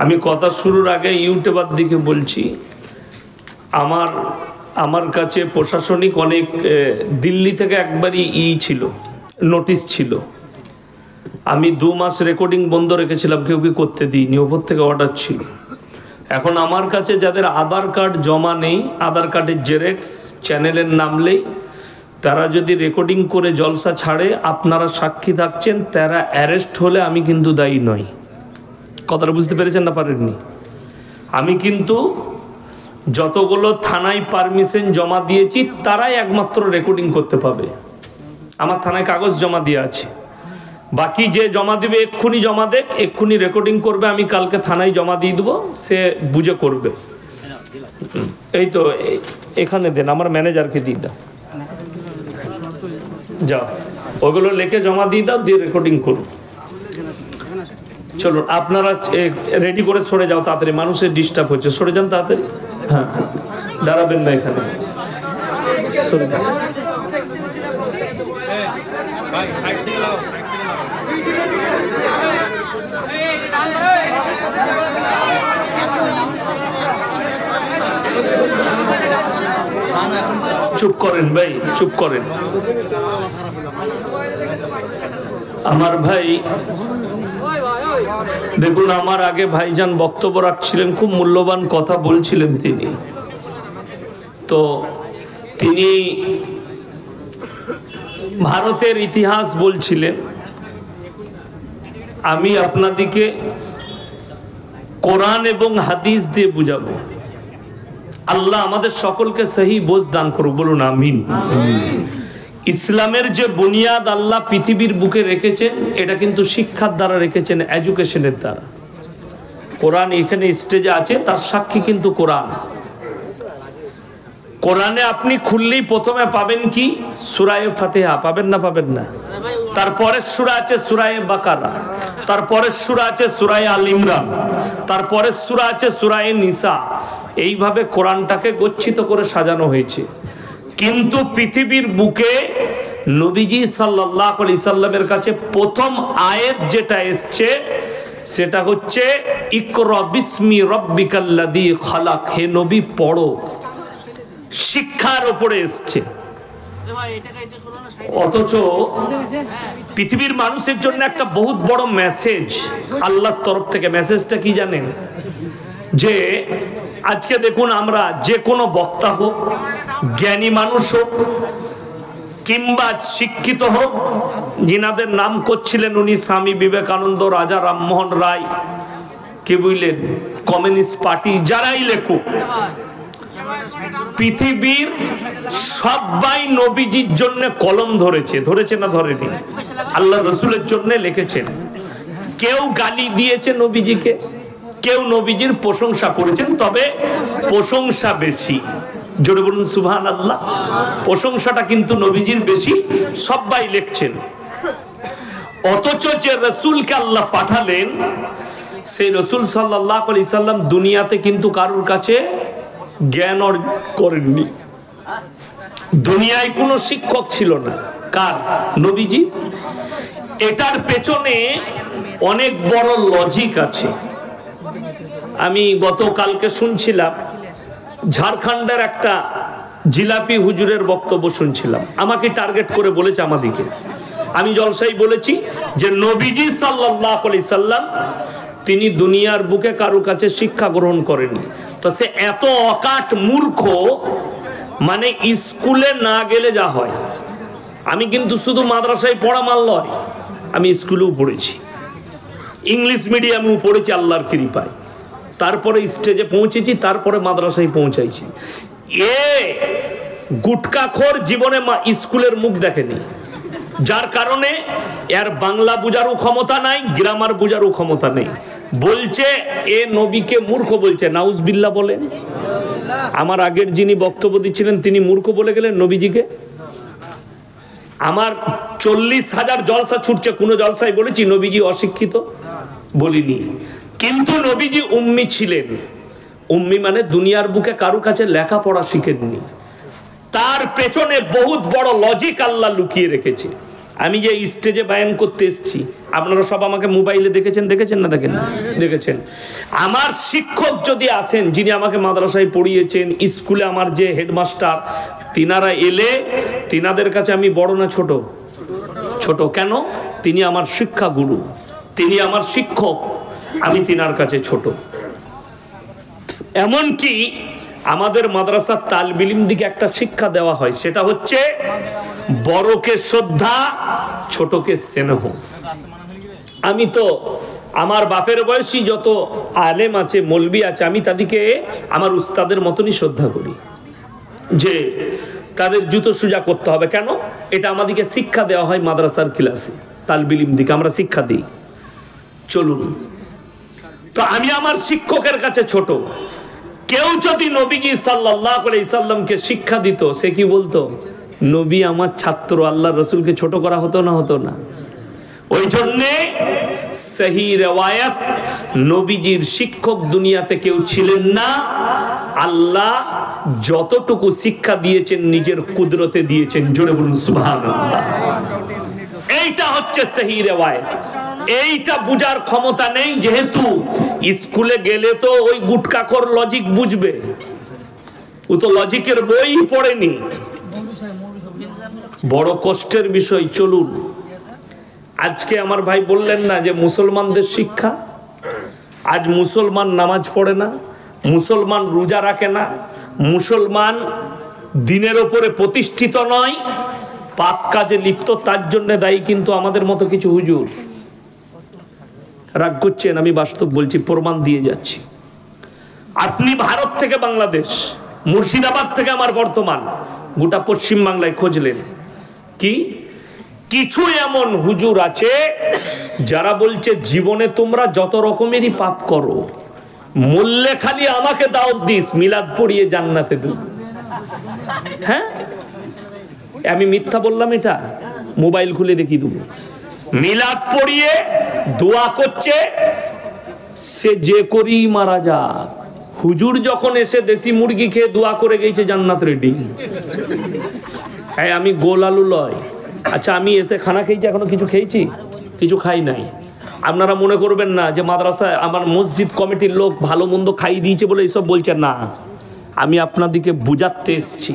আমি কথা শুরুর আগে ইউটিউবার দিকে বলছি, আমার কাছে প্রশাসনিক অনেক দিল্লি থেকে একবারই ছিল, নোটিশ ছিল। আমি 2 মাস রেকর্ডিং বন্ধ রেখেছিলাম, কেউ কি করতে দিইনি, ওপর থেকে অর্ডার ছিল। এখন আমার কাছে যাদের আধার কার্ড জমা নেই, আধার কার্ডের জেরক্স চ্যানেলের নামলেই তারা যদি রেকর্ডিং করে জলসা ছাড়ে, আপনারা সাক্ষী থাকছেন, তারা অ্যারেস্ট হলে আমি কিন্তু দায়ী নই। কথাটা বুঝতে পেরেছেন না পারেননি? আমি কিন্তু যতগুলো থানায় পারমিশন জমা দিয়েছি তারাই একমাত্র রেকর্ডিং করতে পাবে। আমার থানায় কাগজ জমা দিয়ে আছে, বাকি যে জমা দিবে এক্ষুনি জমা দেখ, এক্ষুনি রেকর্ডিং করবে, আমি কালকে থানায় জমা দিয়ে দেবো, সে বুঝে করবে। এই তো এখানে দেন, আমার ম্যানেজারকে দিয়ে দাও, যাও ওগুলো লিখে জমা দিয়ে দাও, দিয়ে রেকর্ডিং করুন। চলুন আপনারা রেডি করে সরে যাও তাড়াতাড়ি, মানুষের ডিস্টার্ব হচ্ছে, সরে যান তাড়াতাড়ি। হ্যাঁ, দাঁড়াবেন না এখানে, সরে যান। চুপ করেন ভাই, চুপ করেন। আমার ভাই দেখুন, আমার আগে ভাইজান বক্তব্য রাখছিলেন, খুব মূল্যবান কথা বলছিলেন তিনি। তো তিনি ভারতের ইতিহাস বলছিলেন, আমি আপনাদেরকে কোরআন এবং হাদিস দিয়ে বুঝাবো। আল্লাহ আমাদের সকলকে সহি বোঝ দান করুক, বলুন আমিন। ইসলামের যে বুনিয়াদ আল্লাহ পৃথিবীর বুকে রেখেছেন, এটা কিন্তু শিক্ষার দ্বারা রেখেছেন, এডুকেশনের দ্বারা। কোরআন এখানে স্টেজে আছে, তার সাক্ষী কিন্তু কোরআন। কোরআনে আপনি খুললেই প্রথমে পাবেন কি? সূরা ফাতিহা পাবেন না? পাবেন না? তারপরে সূরা আছে সূরা বাকারা, তারপরে সূরা আছে সূরা আল ইমরান, তারপরে সূরা আছে সূরা নিসা। এইভাবে কোরআনটাকে গচ্ছিত করে সাজানো হয়েছে। কিন্তু পৃথিবীর বুকে নবীজি সাল্লাল্লাহু আলাইহি সাল্লামের কাছে প্রথম আয়াত যেটা এসছে সেটা হচ্ছে ইকরা বিসমি রাব্বিকাল্লাযী খালাক। হে নবী পড়ো, শিক্ষার উপরে এসছে। অথচ পৃথিবীর মানুষের জন্য একটা বহুত বড় মেসেজ আল্লাহর তরফ থেকে। মেসেজটা কি জানেন? যে আজকে দেখুন, আমরা যে কোনো বক্তা হোক, জ্ঞানী মানুষ হোক কিংবা শিক্ষিত হোক, যিনাদের নাম করছিলেন উনি স্বামী বিবেকানন্দ, রাজা রামমোহন রায়, কি বুঝলেন, কমিউনিস্ট পার্টি, যারাই লেখুক, পৃথিবীর সবাই নবীজির জন্য কলম ধরেছে। ধরেছে না ধরেনি? আল্লাহ রসুলের জন্য লিখেছেন। কেউ গালি দিয়েছে নবীজিকে, কেউ নবীজির প্রশংসা করেছেন, তবে প্রশংসা বেশি। জোরে বলুন সুবহানাল্লাহ। প্রশংসাটা কিন্তু নবীজির বেশি, সবাই লিখছেন। অথচ যে রসুলকে আল্লাহ পাঠালেন, সেই রসুল সাল্লাল্লাহু আলাইহি সাল্লাম দুনিয়াতে কিন্তু কারোর কাছে জ্ঞান অর্জন করেননি। দুনিয়ায় কোনো শিক্ষক ছিল না। কার? নবীজি। এটার পেছনে অনেক বড় লজিক আছে। আমি গতকালকে শুনছিলাম, ঝাড়খণ্ডের একটা জিলাপি হুজুরের বক্তব্য শুনছিলাম। আমাকে টার্গেট করে বলেছে আমাদিকে। আমি জলসাই বলেছি যে নবীজি সাল্লাল্লাহু আলাইহি সাল্লাম তিনি দুনিয়ার বুকে কারো কাছে শিক্ষা গ্রহণ করেনি। তো সে এত অকাট মূর্খ, মানে স্কুলে না গেলে যা হয়। আমি কিন্তু শুধু মাদ্রাসায় পড়া মাল নয়, আমি স্কুলেও পড়েছি, ইংলিশ মিডিয়ামেও পড়েছি আল্লাহর কৃপায়। তারপরে স্টেজে পৌঁছেছি, তারপরে মাদ্রাসায় পৌঁছাইছি। এ গুটকাখোর জীবনে স্কুলের মুখ দেখেনি, যার কারণে এর বাংলা বুঝারও ক্ষমতা নাই, গ্রামার বুঝারও ক্ষমতা নেই। বলছে এ নবীকে মূর্খ বলছে। নাউজবিল্লাহ বলেন। আমার আগের যিনি বক্তব্য দিচ্ছিলেন তিনি মূর্খ বলে গেলেন নবীজিকে। আমার 40,000 জলসা ছুটছে, কোনো জলসায় বলেছি নবীজি অশিক্ষিত? বলিনি। কিন্তু নবীজি উম্মি ছিলেন। উম্মি মানে দুনিয়ার বুকে কারো কাছে লেখাপড়া শিখেননি। তার পেছনে বহুত বড় লজিক আল্লাহ লুকিয়ে রেখেছে। আমি যে স্টেজে বায়ান করতে এসেছি, আপনারা সব আমাকে মোবাইলে দেখেছেন না দেখেছেন। আমার শিক্ষক যদি আসেন, যিনি আমাকে মাদ্রাসায় পড়িয়েছেন, স্কুলে আমার যে হেডমাস্টার, তিনারা এলে তিনাদের কাছে আমি বড় না ছোট? ছোট। কেন? তিনি আমার শিক্ষা গুরু, তিনি আমার শিক্ষক, আমি তিনার কাছে ছোট। এমনকি আমাদের মাদ্রাসার তালবিল ইলম দিকে একটা শিক্ষা দেওয়া হয়, সেটা হচ্ছে বড়কে শ্রদ্ধা, ছোটকে স্নেহ। আমি তো আমার বাপের বয়সী যত আলেম আছে, মৌলবি আছে, আমি তাদেরকে আমার উস্তাদের মতনই শ্রদ্ধা করি, যে তাদের জুতো সোজা করতে হবে। কেন? এটা আমাদেরকে শিক্ষা দেওয়া হয় মাদ্রাসার ক্লাসে, তালবিল ইলম দিকে আমরা শিক্ষা দিই। চলুন, তো আমি আমার শিক্ষকের কাছে ছোট। কেউ যদি নবীজি সাল্লাল্লাহু আলাইহি সাল্লামকে শিক্ষা দিত, সে কি বলতো? নবী আমার ছাত্র, আল্লাহর রাসূলকে ছোট করা হতো না? হতো না। ওই জন্যে সহি রিওয়ায়াত, নবীজির শিক্ষক দুনিয়াতে কেউ ছিলেন না। আল্লাহ যতটুকু শিক্ষা দিয়েছেন নিজের কুদরতে দিয়েছেন। জোরে বলুন সুবহানাল্লাহ। এইটা হচ্ছে সহি রিওয়ায়াত। এইটা বুঝার ক্ষমতা নেই, যেহেতু স্কুলে গেলে তো ওই গুটকাখোর লজিক বুঝবে, ও তো লজিকের বই পড়েনি। বড় কষ্টের বিষয়। চলুন, আজকে আমার ভাই বললেন না যে মুসলমানদের শিক্ষা, আজ মুসলমান নামাজ পড়ে না, মুসলমান রোজা রাখে না, মুসলমান দিনের ওপরে প্রতিষ্ঠিত নয়, পাপ কাজে লিপ্ত। তার জন্য দায়ী কিন্তু আমাদের মতো কিছু হুজুর। রাগ করছেন, আমি বাস্তব বলছি, প্রমাণ দিয়ে যাচ্ছি। আপনি ভারত থেকে বাংলাদেশ, মুর্শিদাবাদ থেকে আমার বর্তমান, গোটা পশ্চিম বাংলায় খুঁজলেন, কি কিছু এমন হুজুর আছে যারা বলছে জীবনে তোমরা যত রকমেরই পাপ করো, মূল্যে খালি আমাকে দাওয়াত দিস, মিলাদ পড়িয়ে জান্নাতে দেব। হ্যাঁ, আমি মিথ্যা বললাম? এটা মোবাইল খুলে দেখিয়ে দেবো। মিলাদ পড়িয়ে দোয়া করছে, সে যে করি মারা যাক। হুজুর যখন এসে দেশি মুরগি খেয়ে দোয়া করে গেছে জান্নাত রেডি। হ্যাঁ, আমি গোল আলু লয়। আচ্ছা, আমি এসে খানা খেয়েছি, এখনো কিছু খেয়েছি? কিছু খাই নাই। আপনারা মনে করবেন না যে মাদ্রাসায় আমার মসজিদ কমিটির লোক ভালো মন্দ খাই দিয়েছে বলে এইসব বলছে না। আমি আপনাদেরকে বুঝাতে এসছি।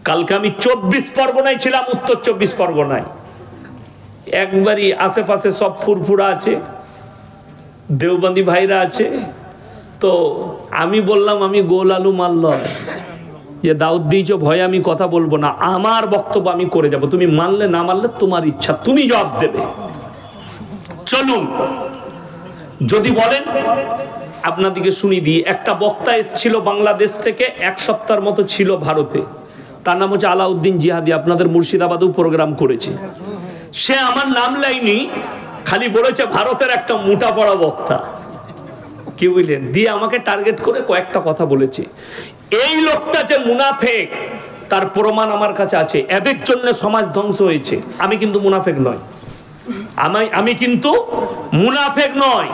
কালকে আমি 24 পরগনায় ছিলাম, উত্তর 24 পরগনায়। একবারই আশেপাশে সব ফুরফুরা আছে, দেওবন্দি ভাইরা আছে। তো আমি বললাম আমি গোল আলু মারল, যে দাউদ দিয়েছ ভয়ে আমি কথা বলবো না, আমার বক্তব্য আমি করে যাব, তুমি মানলে না মানলে তোমার ইচ্ছা, তুমি জবাব দেবে। চলুন, যদি বলেন আপনাদেরকে শুনি দিই। একটা বক্তা এসেছিল বাংলাদেশ থেকে, এক সপ্তাহের মতো ছিল ভারতে। তার নাম হচ্ছে আলাউদ্দিন জিহাদি, আপনাদের মুর্শিদাবাদেও প্রোগ্রাম করেছে। সে আমার নাম লাইনি, খালি বলেছে ভারতের একটা মোটা পড়া বক্তা। কি বুঝলেন? দিয়ে আমাকে টার্গেট করে কয়েকটা কথা বলেছে। এই লোকটা যে মুনাফেক, তার প্রমাণ আমার কাছে আছে। এদের জন্য সমাজ ধ্বংস হয়েছে। আমি কিন্তু মুনাফেক নয়, আমি কিন্তু মুনাফেক নয়।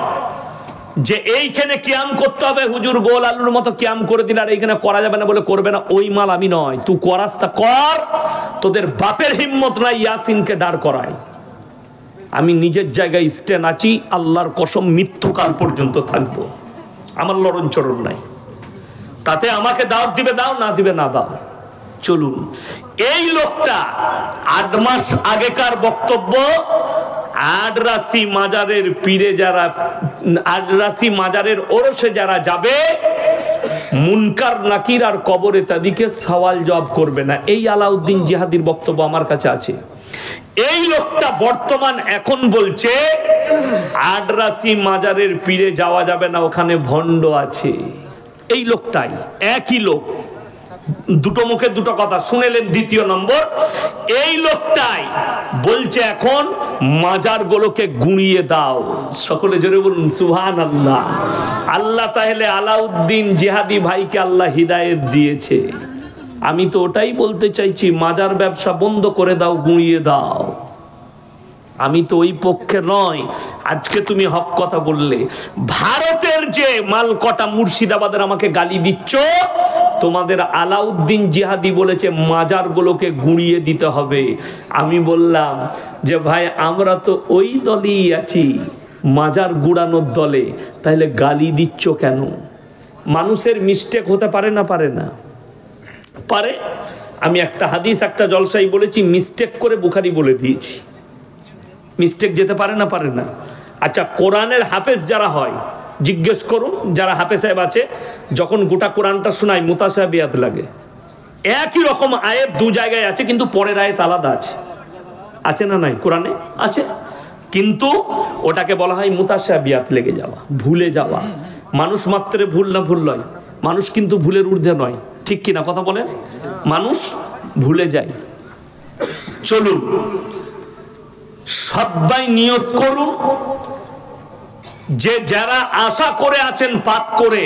যে এইখানে কিয়াম করতে হবে, হুজুর গোল আলুর মতো কিয়াম করে দিলে আর এইখানে করা যাবে না বলে করবে না, ওই মাল আমি নয়। তুই করাস তা কর, তোদের বাপের হিম্মত নাই ইয়াসিনকে দাঁড় করায়। আমি নিজের জায়গায় স্ট্যান্ড আছি, আল্লাহর কসম মৃত্যুকাল পর্যন্ত থাকবো। আমার লড়ন চরণ নাই। তাতে আমাকে দাওয়াত দিবে দাও, না দিবে না দাও। চলুন, এই লোকটা 8 মাস আগেকার বক্তব্য, আডরাসি মাজারের পীরে যারা, আডরাসি মাজারের ওরসে যারা যাবে, মুনকার নাকির আর কবরে তাদেরকে সওয়াল জবাব করবে না। এই আলাউদ্দিন জিহাদির বক্তব্য আমার কাছে আছে। এই লোকটা বর্তমান এখন বলছে আডরাসি মাজারের পীরে যাওয়া যাবে না, ওখানে ভণ্ড আছে। এই লোকটাই, একই লোক, দুটো মুখে দুটো কথা শুনেলেন। দ্বিতীয় নম্বর, এই লোকটাই বলছে এখন মাজারগুলোকে গুঁড়িয়ে দাও। সকলে জোরে বলুন সুবহানাল্লাহ। আল্লাহ তাহলে আলাউদ্দিন জিহাদি ভাইকে আল্লাহ হিদায়েত দিয়েছে। আমি তো ওটাই বলতে চাইছি, মাজার ব্যবসা বন্ধ করে দাও, গুঁড়িয়ে দাও। আমি তো ওই পক্ষে নয়। আজকে তুমি হক কথা বললে। ভারতের যে মাল কটা মুর্শিদাবাদের আমাকে গালি দিচ্ছ, তোমাদের আলাউদ্দিন জিহাদি বলেছে মাজারগুলোকে গুঁড়িয়ে দিতে হবে। আমি বললাম যে ভাই আমরা তো ওই দলেই আছি, মাজার গুড়ানোর দলে, তাহলে গালি দিচ্ছ কেন? মানুষের মিস্টেক হতে পারে না? পারে না? পারে। আমি একটা হাদিস একটা জলসাই বলেছি, মিস্টেক করে বুখারি বলে দিয়েছি। মিস্টেক যেতে পারে না? পারে না। আচ্ছা, কোরআনের হাফেজ যারা হয় জিজ্ঞেস করুন, যারা হাফেজ সাহেব আছে, যখন গোটা কোরআনটা শোনায় মুতাশাবিহাত লাগে। একই রকম আয়াত দু জায়গায় আছে, কিন্তু পরের আয়াত আলাদা আছে। আছে না নাই? কোরআনে আছে, কিন্তু ওটাকে বলা হয় মুতাশাবিহাত, লেগে যাওয়া, ভুলে যাওয়া। মানুষ মাত্রে ভুল না ভুল নয়, মানুষ কিন্তু ভুলের ঊর্ধ্বে নয়। ঠিক কিনা কথা বলেন? মানুষ ভুলে যায়। চলুন সবাই নিয়ত করুন যে যারা আশা করে আছেন পাপ করে,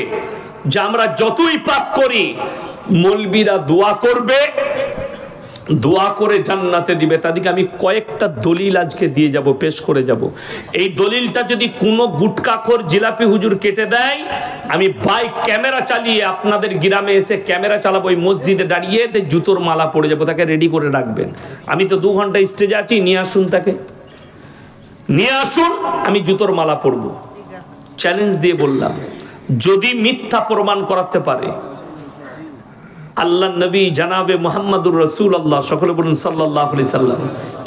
যে আমরা যতই পাপ করি মৌলবীরা দোয়া করবে, দোয়া করে জান্নাতে দিবে। তাদেরকে আমি কয়েকটা দলিল আজকে দিয়ে যাব, পেশ করে যাব। এই দলিলটা যদি কোনো গুটকাখোর জিলাপি হুজুর কেটে দেয়, আমি বাইক ক্যামেরা চালিয়ে আপনাদের গ্রামে এসে ক্যামেরা চালাবো, ওই মসজিদে দাঁড়িয়ে জুতোর মালা পড়ে যাবো, তাকে রেডি করে রাখবেন। আমি তো 2 ঘন্টা স্টেজে আছি, নিয়ে আসুন, তাকে নিয়ে আসুন, আমি জুতোর মালা পরব। চ্যালেঞ্জ দিয়ে বললাম, যদি মিথ্যা প্রমাণ করাতে পারে। আল্লাহ নবী জানাবে মুহাম্মাদুর রাসূলুল্লাহ, সকলে বলুন সাল্লাল্লাহু আলাইহি সাল্লাম,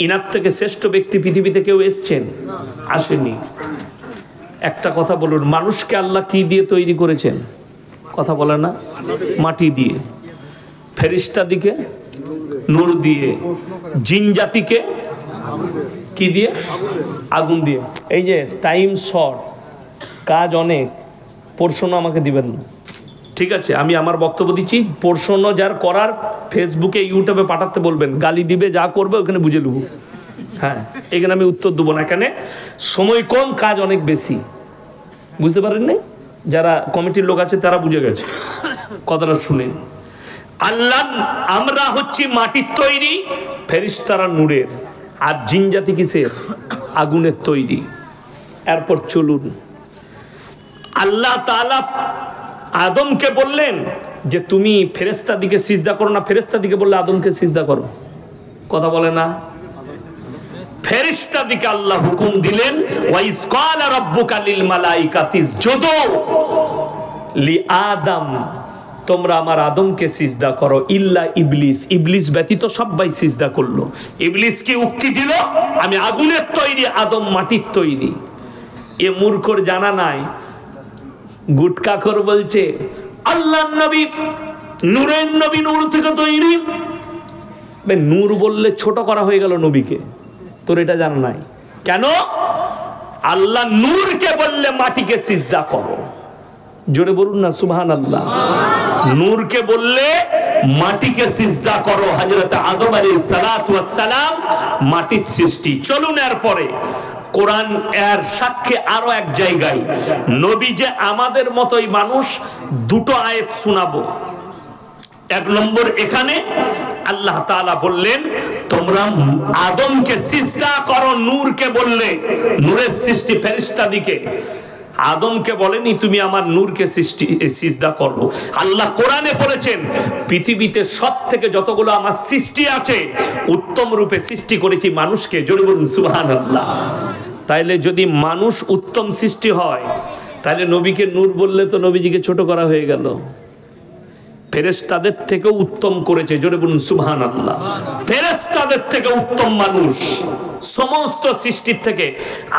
ইনার থেকে শ্রেষ্ঠ ব্যক্তি পৃথিবীতে কেউ এসেছেন? আসেনি। একটা কথা বলুন, মানুষকে আল্লাহ কি দিয়ে তৈরি করেছেন? কথা বলে না? মাটি দিয়ে। ফেরেশতা দিকে নূর দিয়ে। জিন জাতিকে কি দিয়ে? আগুন দিয়ে। এই যে টাইম শর্ট, কাজ অনেক, প্রশ্ন আমাকে দিবেন না, ঠিক আছে? আমি আমার বক্তব্য দিচ্ছি, প্রশ্ন যার করার ফেসবুকে ইউটিউবে পাঠাতে বলবেন, গালি দিবে, যা করবে ওখানে বুঝে নেব। হ্যাঁ, এখানে আমি উত্তর দেবো না, এখানে সময় কম, কাজ অনেক বেশি। বুঝতে পারেন নাই? যারা কমিটির লোক আছে তারা বুঝে গেছে কথাটা শুনে। আল্লাহ, আমরা হচ্ছি মাটির তৈরি, ফেরেশতারা নূরের, আর জিন জাতি কিসের? আগুনের তৈরি। এরপর চলুন, আল্লাহ তাআলা আদমকে বললেন যে তুমি ফেরেশতা দিকে সিজদা করো না, ফেরেশতা দিকে বললে আদমকে সিজদা করো। কথা বলে না? ফেরেশতা দিকে আল্লাহ হুকুম দিলেন, ওয়াইজ ক্বালা রাব্বুকা লিল মালাইকাতি ইসজুদু লি আদম, তোমরা আমার আদমকে সিজদা করো, ইল্লা ইবলিস, ইবলিস ব্যতীত সবাই সিজদা করলো। ইবলিস কি উক্তি দিল? আমি আগুনের তৈরি, আদম মাটির তৈরি। এ মূর্খর জানা নাই। গুটকাখোর বলছে আল্লাহর নবী নূরের নবী, নূর থেকে তৈরি। নূর বললে ছোট করা হয়ে গেল নবীকে, তোর এটা জানা নাই কেন? আল্লাহ নূরকে বললে মাটিকে সিজদা করো। জোরে বলুন না সুবহানাল্লাহ। নূরকে বললে মাটিকে সিজদা করো। হযরত আদম আলাইহিস সালাতু ওয়াস সালাম মাটির সৃষ্টি। চলুন এরপরে কোরআন এর সাক্ষ্যে আরো এক জায়গায় নবী যে আমাদের মতোই মানুষ, দুটো আয়াত শোনাবো। 1 নম্বর, এখানে আল্লাহ তাআলা বললেন তোমরা আদমকে সিজদা করো, নূরকে বললে, নূরের সৃষ্টি ফেরেশতা দিকে। আদমকে বলেনি তুমি আমার নূরকে সিজদা করো। আল্লাহ কোরআনে বলেছেন পৃথিবীতে সব থেকে যতগুলো আমার সৃষ্টি আছে উত্তম রূপে সৃষ্টি করেছি মানুষকে। জোরে বলুন সুবহানাল্লাহ। তাইলে যদি মানুষ উত্তম সৃষ্টি হয়, তাহলে নবীকে নূর বললে তো নবীজিকে ছোট করা হয়ে গেল। ফেরেশতাদের থেকেও উত্তম করেছে। জোরে বলুন সুবহানাল্লাহ। ফেরেশতাদের থেকে উত্তম মানুষ সমস্ত সৃষ্টির থেকে।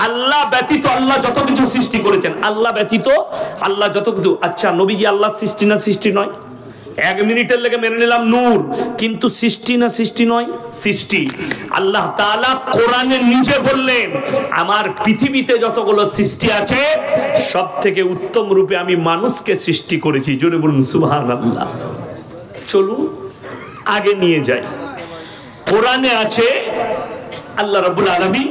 আল্লাহ ব্যতীত আল্লাহ যত কিছু সৃষ্টি করেছেন, আল্লাহ ব্যতীত আল্লাহ যত কিছু। আচ্ছা, নবীজি আল্লাহ সৃষ্টি না সৃষ্টি নয়? 1 মিনিটের লেগে মেনে নিলাম নূর, কিন্তু সৃষ্টি না সৃষ্টি নয়? সৃষ্টি। আল্লাহ তাআলা কোরআনে নিজে বললেন আমার পৃথিবীতে যতগুলো সৃষ্টি আছে সব থেকে উত্তম রূপে আমি মানুষকে সৃষ্টি করেছি। জোরে বলুন সুবহানাল্লাহ। চলুন আগে নিয়ে যাই। কোরআনে আছে আল্লাহ রাব্বুল আলামিন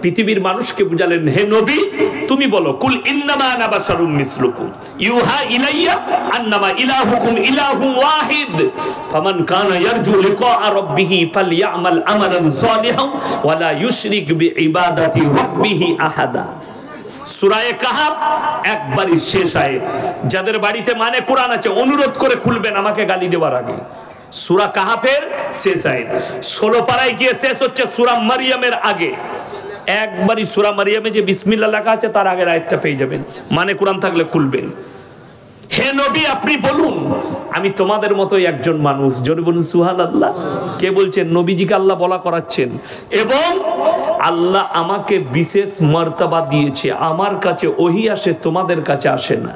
পৃথিবীর মানুষকে বুঝালেন, হে নবী তুমি বলো, কুল ইন্নামা আনা বাশারুম মিসলুকুম ইউহা ইলাইয়া আন্নামা ইলাহুকুম ইলাহুম ওয়াহিদ ফামান কানা ইয়ারজু লিকা রাব্বিহি ফালইয়ামাল আমালান সালিহান ওয়া লা ইউশরিক বিইবাদাতি রাব্বিহি আহাদা। সূরা কাহাফ 1 একবারই শেষ আয়াত। যাদের বাড়িতে মানে কোরআন আছে অনুরোধ করে খুলবেন আমাকে গালি দেওয়ার আগে। সূরা কাহাফের শেষ আয়াত, 16 পারায় গিয়ে শেষ হচ্ছে সূরা মারিয়ামের আগে। একবারই সূরা মারিয়ামে যে বিসমিল্লাহ লেখা আছে তার আগের আয়াতটা পেয়ে যাবেন, মানে কোরআন থাকলে খুলবেন। হে নবী আপনি বলুন আমি তোমাদের মতোই একজন মানুষ। জোরে বলুন সুবহানাল্লাহ। কে বলছেন? নবীজিকে আল্লাহ বলা করাচ্ছেন, এবং আল্লাহ আমাকে বিশেষ মর্তবা দিয়েছে, আমার কাছে ওহী আসে, তোমাদের কাছে আসে না।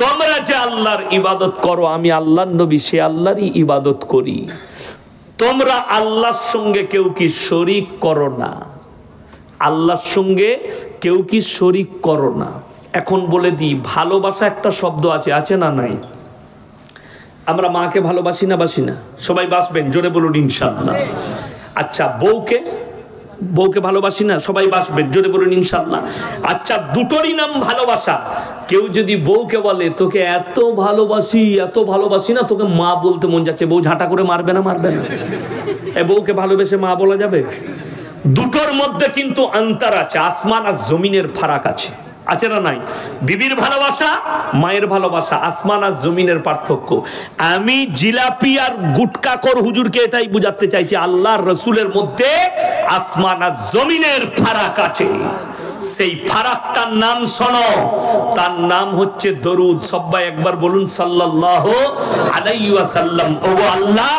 তোমরা যে আল্লাহর ইবাদত করো, আমি আল্লাহর নবী সে আল্লাহরই ইবাদত করি। তোমরা আল্লাহর সঙ্গে কেউ কি শরীক করো না, আল্লাহর সঙ্গে কেউ কি শরীক করো না। এখন বলে দিই, ভালোবাসা একটা শব্দ আছে, আছে না নাই? আমরা মাকে ভালোবাসি না বাসি না? সবাই বাসবেন, জোরে বলুন ইনশাআল্লাহ। আচ্ছা, বউকে ভালোবাসি না? সবাই বাসবেন, জোরে বলুন ইনশাআল্লাহ। আচ্ছা, দুটোরই নাম ভালোবাসা। কেউ যদি বউকে বলে তোকে এত ভালোবাসি না, তোকে মা বলতে মন যাচ্ছে, বউ ঝাঁটা করে মারবে না? বউকে ভালোবেসে মা বলা যাবে? দুটোর মধ্যে কিন্তু অন্তর আছে, আসমান আর জমিনের ফারাক আছে, আছে না নাই? বিবির ভালোবাসা, মায়ের ভালোবাসা, আসমান আর জমিনের পার্থক্য। আমি জিলাপি আর গুটকাখোর হুজুরকে এটাই বুঝাতে চাইছি, আল্লাহর রাসূলের মধ্যে আসমান আর জমিনের ফারাক আছে। সেই ফারাকটার নাম শোনো, তার নাম হচ্ছে দরুদ। সবাই একবার বলুন সাল্লাল্লাহু আলাইহি ওয়াসাল্লাম। ও আল্লাহ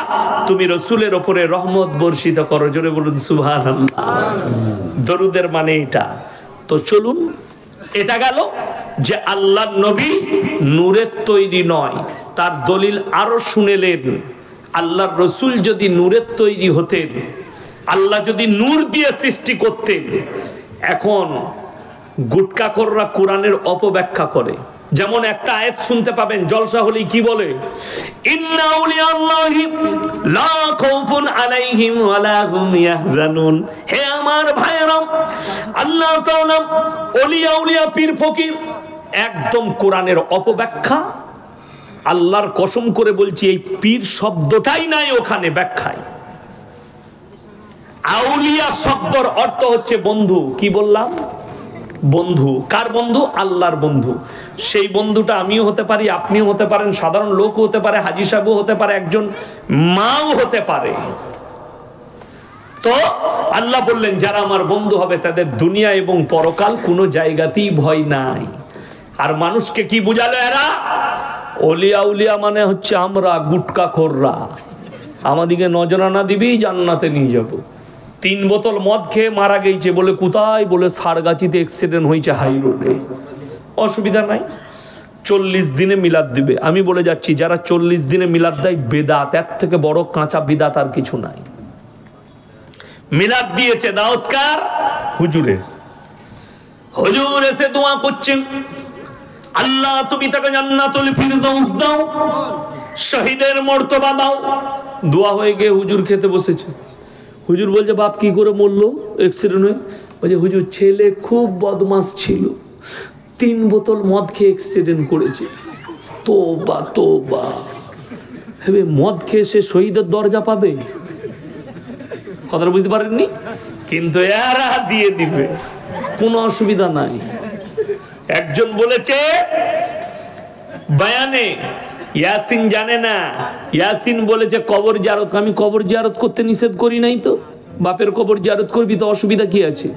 তুমি রাসূলের উপরে রহমত বর্ষিত করো, জোরে বলুন সুবহানাল্লাহ। দরুদের মানে এটা। তো চলুন, এটা গেল যে আল্লাহর নবী নূরের তৈরি নয়, তার দলিল আরো শুনেলেন। আল্লাহর রাসূল যদি নূরের তৈরি হতেন, আল্লাহ যদি নূর দিয়ে সৃষ্টি করতেন। এখন গুটকাখোররা কোরআনের অপব্যাখ্যা করে, যেমন একটা আয়াত শুনতে পাবেন জলসা হলেই কি বলে, ইন্না আউলিয়াল্লাহি লা খাউফুন আলাইহিম ওয়ালা হুম ইয়াহজানুন। হে আমার ভাইরা, আল্লাহ তাআলা ওলিয়া পীর ফকির, একদম কোরআনের অপব্যাখ্যা। আল্লাহর কসম করে বলছি এই পীর শব্দটাই নাই ওখানে ব্যাখ্যায়। আউলিয়া শব্দের অর্থ হচ্ছে বন্ধু। কি বললাম? বন্ধু। কার বন্ধু? আল্লাহর বন্ধু। সেই বন্ধুটা আমিও হতে পারি, আপনিও হতে পারেন, সাধারণ লোকও হতে পারে, হাজী সাহেবও হতে পারে, একজন মাও হতে পারে। তো আল্লাহ বললেন যারা আমার বন্ধু হবে তাদের দুনিয়া এবং পরকাল কোনো জায়গাতেই ভয় নাই। আর মানুষকে কি বুঝালো এরা? ওলিয়া মানে হচ্ছে আমরা গুটকাখোররা, আমাদিকে নজরানা দিবি জান্নাতে নিয়ে যাব। 3 বোতল মদ খেয়ে মারা গেছে, বলে কোথায়? বলে সারগাছিতে অ্যাক্সিডেন্ট হয়েছে হাই রোডে। অসুবিধা নাই, 40 দিনে মিলাদ দিবে। আমি বলে যাচ্ছি যারা 40 দিনে মিলাদ দেয় বেদাত, এর থেকে বড় কাঁচা বিদাত আর কিছু নাই। মিলাদ দিয়েছে দাউদকার হুজুরের, হুজুর এসে দোয়া করছেন, আল্লাহ তুমি তাকে জান্নাতুল ফিরদাউস দাও, শহীদের মর্তবা দাও। দোয়া হয়ে গিয়ে হুজুর খেতে বসেছে। হুজুর বলছে বাপ কি করে মরলো? অ্যাক্সিডেন্ট হয়ে। বলছে হুজুর ছেলে খুব বদমাস ছিল, 3 বোতল মদ খেয়ে অ্যাক্সিডেন্ট করেছে। তোবা, হেবে মদ খেয়ে সে শহীদের দরজা পাবে? কথাটা বুঝতে পারেননি? কিন্তু এরা দিয়ে দিবে, কোনো অসুবিধা নাই। একজন বলেছে বয়ানে, ইয়াসিন জানে না, ইয়াসিন বলেছে কবর জিয়ারত। আমি কবর জিয়ারত করতে নিষেধ করি নাই তো, বাপের কবর জিয়ারত করবি তো অসুবিধা কি আছে?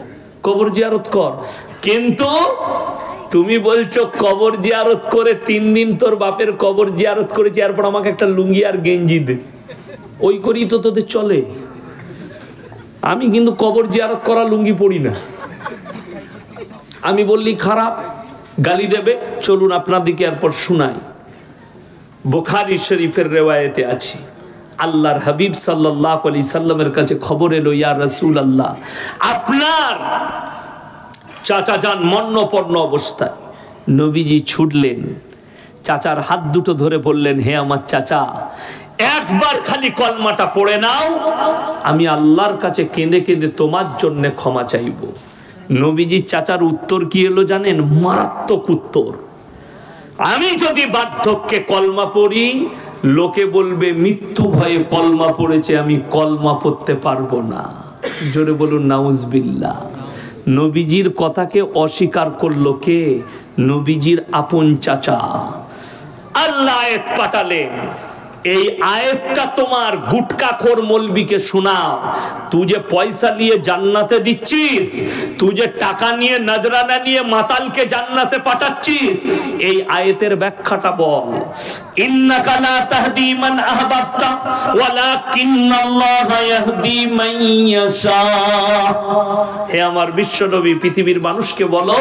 কবর জিয়ারত কর। কিন্তু তুমি বলছো কবর জিয়ারত করে 3 দিন তোর বাপের কবর জিয়ারত করেছি, এরপর আমাকে একটা লুঙ্গি আর গেঞ্জি দে, ওই করি তো তোদের চলে। আমি কিন্তু কবর জিয়ারত করা লুঙ্গি পরি না। আমি বললি খারাপ, গালি দেবে। চলুন আপনাদেরকে এরপর শুনাই। বুখারী শরীফের রিওয়ায়েতে আছে, আল্লাহর হাবিব সাল্লাল্লাহু আলাইহি সাল্লামের কাছে খবর এলো, ইয়া রাসূলুল্লাহ আপনার চাচা যান মরণাপন্ন অবস্থায়। নবীজি ছুটলেন, চাচার হাত দুটো ধরে বললেন, হে আমার চাচা একবার খালি কলমাটা পড়ে নাও, আমি আল্লাহর কাছে কেঁদে কেঁদে তোমার জন্য ক্ষমা চাইব। নবীজি চাচার উত্তর কি এলো জানেন? মারাত্মক উত্তর। আমি যদি বার্ধক্যে কলমা পড়ি, লোকে বলবে মৃত্যু ভয়ে কলমা পড়েছে, আমি কলমা পড়তে পারবো না। জোরে বলুন নাউজুবিল্লাহ। নবীজির কথাকে অস্বীকার করলো কে? নবীজির আপন চাচা। আল্লাহ আয়াত পাঠালেন, এই আয়াতটা তোমার গুটকাখোর মৌলবীকে শোনাও। তুই যে পয়সা নিয়ে জান্নাতে দিচ্ছিস, তুই যে টাকা নিয়ে নজরানা নিয়ে মাতালকে জান্নাতে পাঠাচ্ছিস, এই আয়াতের ব্যাখ্যাটা বল। ইন্নাকা লা তাহদি মান আহবাবতা ওয়ালাকিন্নাল্লাহা ইয়াহদি মান ইয়াশা। হে আমার বিশ্ব নবী, পৃথিবীর মানুষকে বলো,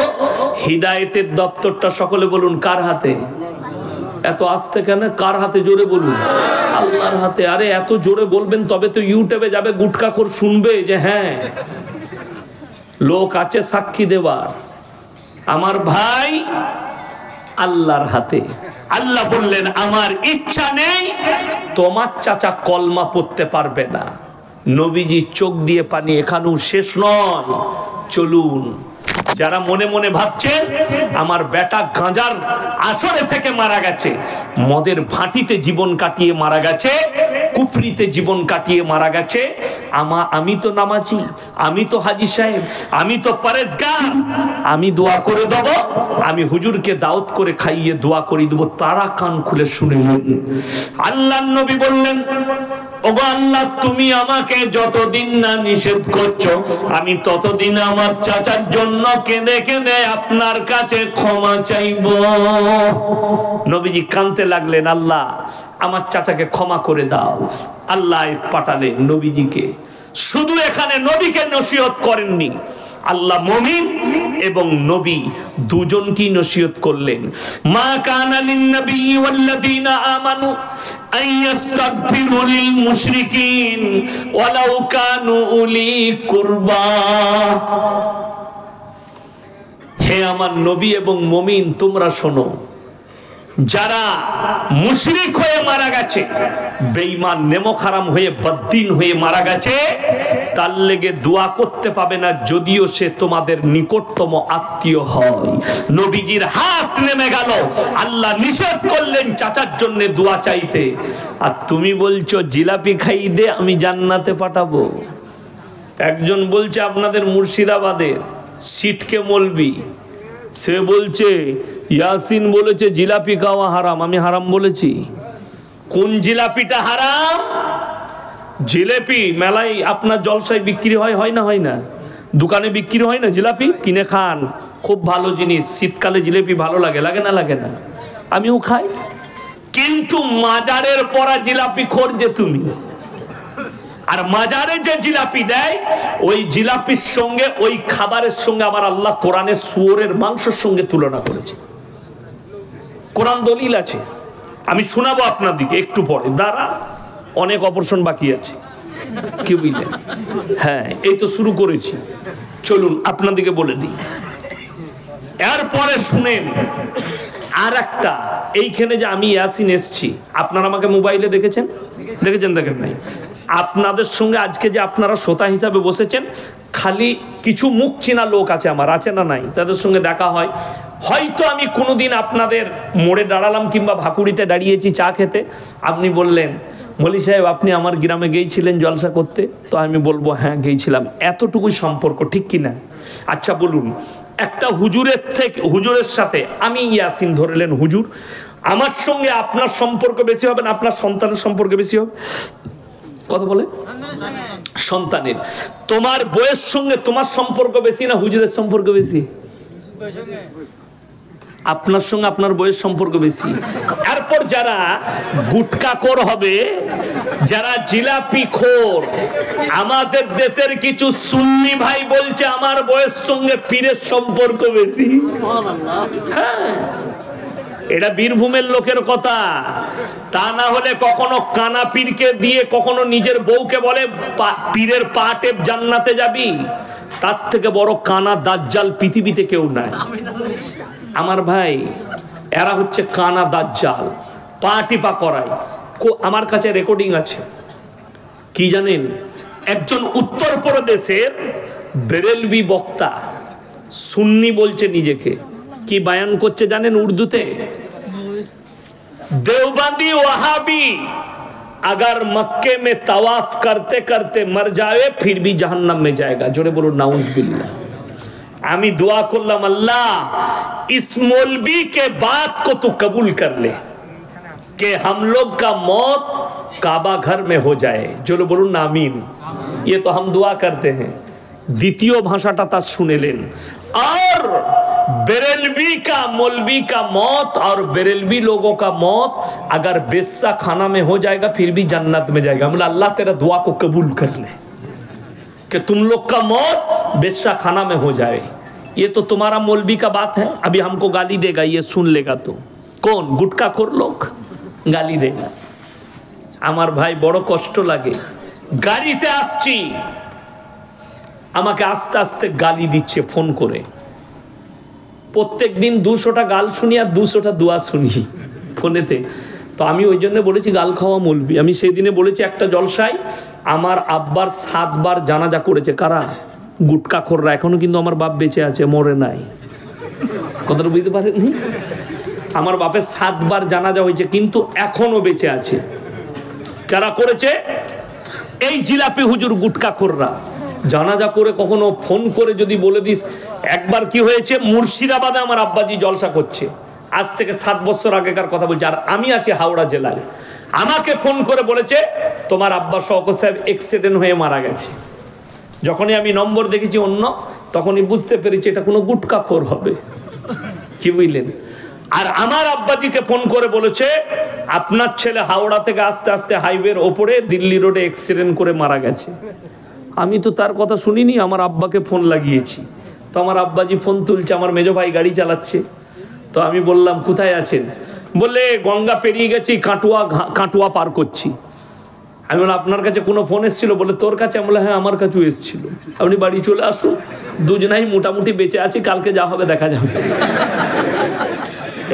হিদায়াতের দপ্তরটা সকলে বলুন কার হাতে? এত আস্তে কেন? কার হাতে? জোরে বলুন। আল্লাহর হাতে। আরে এত জোরে বলবেন তবে তো ইউটিউবে যাবে, গুটকাখোর শুনবে যে হ্যাঁ লোক আছে সাক্ষী দেবার। আমার ভাই, আল্লাহর হাতে। আল্লাহ বললেন, আমার ইচ্ছা নেই তোমার চাচা কলমা পড়তে পারবে না। নবীজি চোখ দিয়ে পানি। এখানেও শেষ নয়, চলুন। যারা মনে মনে ভাবছেন আমার বেটা গাঁজার আসরে থেকে মারা গেছে, মদের ভাটিতে জীবন কাটিয়ে মারা গেছে, কুফরিতে জীবন কাটিয়ে মারা গেছে, আমি তো নামাজি, আমি তো হাজি সাহেব, আমি তো পরেজগার, আমি দোয়া করে দেব, আমি হুজুরকে দাওয়াত করে খাইয়ে দোয়া করে দেব, তারা কান খুলে শুনে নেন। আল্লাহর নবী বললেন, ওগো আল্লাহ, তুমি আমাকে যতদিন না নিষেধ করছো, আমি ততদিন আমার চাচার জন্য কেঁদে কেঁদে আপনার কাছে ক্ষমা চাইব। নবীজি কাঁদতে লাগলেন, আল্লাহ আমার চাচাকে ক্ষমা করে দাও। আল্লাহ পাঠালেন নবীজিকে। শুধু এখানে নবীকে নসিহত করেননি, আল্লাহ মুমিন এবং নবী দুজনকেই নসিহত করলেন। মা কানা লিন নবী ওয়াল্লাযীনা আমানু আইয়াস্তাগফিরু লিল মুশরিকিন ওয়ালাউ কানু উলি কুরবা। হে আমার নবী এবং মুমিন, তোমরা শোনো, যারা মুশরিক হয়ে মারা গেছে, বেঈমান নেমক হারাম হয়ে বদ্দিন হয়ে মারা গেছে, তার লেগে দোয়া করতে পাবে না যদিও সে তোমাদের নিকটতম আত্মীয় হয়। নবীজির হাত নেমে গেল, আল্লাহ নিষেধ করলেন চাচার জন্য দোয়া চাইতে, আর তুমি বলছো জিলাপি খাইয়ে দে আমি জান্নাতে পাঠাবো। একজন বলছে আপনাদের মুর্শিদাবাদের সিটকে মৌলবি, সে বলছে ইয়াসিন বলেছে জিলাপি খাওয়া হারাম, আমি হারাম বলেছি? কোন জিলাপিটা হারাম? জিলাপি মেলায় আপনার জলসায় বিক্রি হয় না? হয় না? দোকানে বিক্রি হয় না জিলাপি? কিনে খান, খুব ভালো জিনিস। শীতকালে জিলাপি ভালো লাগে, লাগে না? লাগে না? আমিও খাই। কিন্তু মাজারের পরা জিলাপি খোর যে তুমি, আর মাজারে যে জিলাপি দেয় ওই জিলাপির সঙ্গে ওই খাবারের সঙ্গে আমার আল্লাহ কোরআনে শুয়োরের মাংসের সঙ্গে তুলনা করেছে। কোরআন দলিল আছে, আমি শোনাবো আপনাদেরকে একটু পরে। দাঁড়া, অনেক অপারেশন বাকি আছে, কি বুঝলেন? হ্যাঁ, এই তো শুরু করেছি, চলুন আপনাদেরকে বলে দিই। এরপরে শুনেন আর একটা, এইখানে যে আমি ইয়াসিন এসছি, আপনারা আমাকে মোবাইলে দেখেছেন? দেখেছেন? দেখেন নাই? আপনাদের সঙ্গে আজকে যে আপনারা শ্রোতা হিসাবে বসেছেন, খালি কিছু মুখ চেনা লোক আছে আমার, আছে না নাই? তাদের সঙ্গে দেখা হয়। হয়তো আমি কোনোদিন আপনাদের মোড়ে দাঁড়ালাম কিংবা ভাকুড়িতে দাঁড়িয়েছি চা খেতে, আপনি বললেন মলি সাহেব আপনি আমার গ্রামে গিয়েছিলেন জলসা করতে, তো আমি বলবো হ্যাঁ গিয়েছিলাম। এতটুকুই সম্পর্ক, ঠিক কি না? আচ্ছা বলুন, একটা হুজুরের সাথে আমি ইয়াসিন ধরলেন হুজুর, আমার সঙ্গে আপনার সম্পর্ক বেশি হবে না আপনার সন্তানের সম্পর্ক বেশি হবে? কথা বলে সন্তানের। তোমার বইয়ের সঙ্গে তোমার সম্পর্ক বেশি না হুজুরের সম্পর্ক বেশি? আপনার সঙ্গে আপনার বইয়ের সম্পর্ক বেশি। এরপর যারা গুটকাখোর হবে, যারা জিলাপি খোর, আমাদের দেশের কিছু সুন্নি ভাই বলছে আমার বইয়ের সঙ্গে পীরের সম্পর্ক বেশি। হ্যাঁ, এটা বীরভূমের লোকের কথা। তা না হলে কখনো কানা পীরকে দিয়ে কখনো নিজের বউকে বলে পীরের পা টেপ জান্নাতে যাবি। তার থেকে বড় কানা দাজ্জাল পৃথিবীতে কেউ নাই। আমার ভাই, এরা হচ্ছে কানা দাজ্জাল, পা টিপা করায়। আমার কাছে রেকর্ডিং আছে, কি জানেন? একজন উত্তরপ্রদেশের বেরেলভি বক্তা, সুন্নি বলছে নিজেকে, কি বয়ান করছে জানেন উর্দুতে? देवबंदी वहाबी अगर मक्के में तवाफ करते करते मर जाए फिर भी जहन्नम में जाएगा। जोरे बोलो नाउज़ बिल्लाह। আমি दुआ করলাম अल्लाह इस मौलवी के बात को तू कबूल कर ले कि हम लोग का मौत काबा घर में हो जाए। जो लोग बोलूं ना आमीन। ये तो हम दुआ करते हैं। द्वितीय भाषाটা তার শুনেলেন। और बेरेलवी का मौलवी का मौत और बेरेलवी लोगों का मौत अगर बेस्सा खाना में हो जाएगा फिर भी जन्नत में जाएगा। मतलब अल्लाह तेरा दुआ को कबूल कर ले कि तुम लोग का मौत बेस्सा खाना में हो जाए। ये तो तुम्हारा मौलवी का बात है। अभी हमको गाली देगा, ये सुन लेगा तो कौन गुटखाखोर लोग गाली देगा। আমার ভাই বড় কষ্ট লাগে। গাড়িতে আসছি, আমাকে আস্তে আস্তে গালি দিচ্ছে ফোন করে। প্রত্যেক দিন 200টা গাল শুনি আর 200টা দোয়া শুনি ফোনেতে। তো আমি ওই জন্য বলেছি গাল খাওয়া মৌলবি। আমি সেই দিনে বলেছি একটা জলসায় আমার আব্বার 7 বার জানাজা করেছে। কারা? গুটখাখোররা। এখনো কিন্তু আমার বাপ বেঁচে আছে, মরে নাই। কথাটা বুঝতে পারেননি? আমার বাপের 7 বার জানাজা হয়েছে কিন্তু এখনো বেঁচে আছে। কারা করেছে? এই জিলাপি হুজুর গুটখাখোররা। জানাজা করে কখনো ফোন করে যদি বলে দিস। একবার কি হয়েছে, মুর্শিদাবাদে আমার আব্বাজি জলসা করছে, আজ থেকে 7 বছর আগেকার কথা বলছি, আর আমি আছি হাওড়া জেলায়। আমাকে ফোন করে বলেছে তোমার আব্বা শওকত সাহেব অ্যাক্সিডেন্ট হয়ে মারা গেছে। যখনই আমি নম্বর দেখেছি অন্য, তখনই বুঝতে পেরেছি এটা কোনো গুটখাখোর হবে। কি বুঝলেন? আর আমার আব্বাজিকে ফোন করে বলেছে আপনার ছেলে হাওড়া থেকে আস্তে আস্তে হাইওয়ের ওপরে দিল্লি রোডে অ্যাক্সিডেন্ট করে মারা গেছে। আমি তো তার কথা শুনিনি, আমার আব্বাকে ফোন লাগিয়েছি। তো আমার আব্বাজি ফোন তুলছে, আমার মেজো ভাই গাড়ি চালাচ্ছে। তো আমি বললাম কোথায় আছেন? বলে গঙ্গা পেরিয়ে গেছি, কাটুয়া পার করছি। আমি বললাম আপনার কাছে কোনো ফোন এসেছিল? বলে তোর কাছে। আমি বললাম হ্যাঁ আমার কাছেও এসেছিল। আপনি বাড়ি চলে আসুন, দুজনাই মোটামুটি বেঁচে আছি, কালকে যা হবে দেখা যাবে।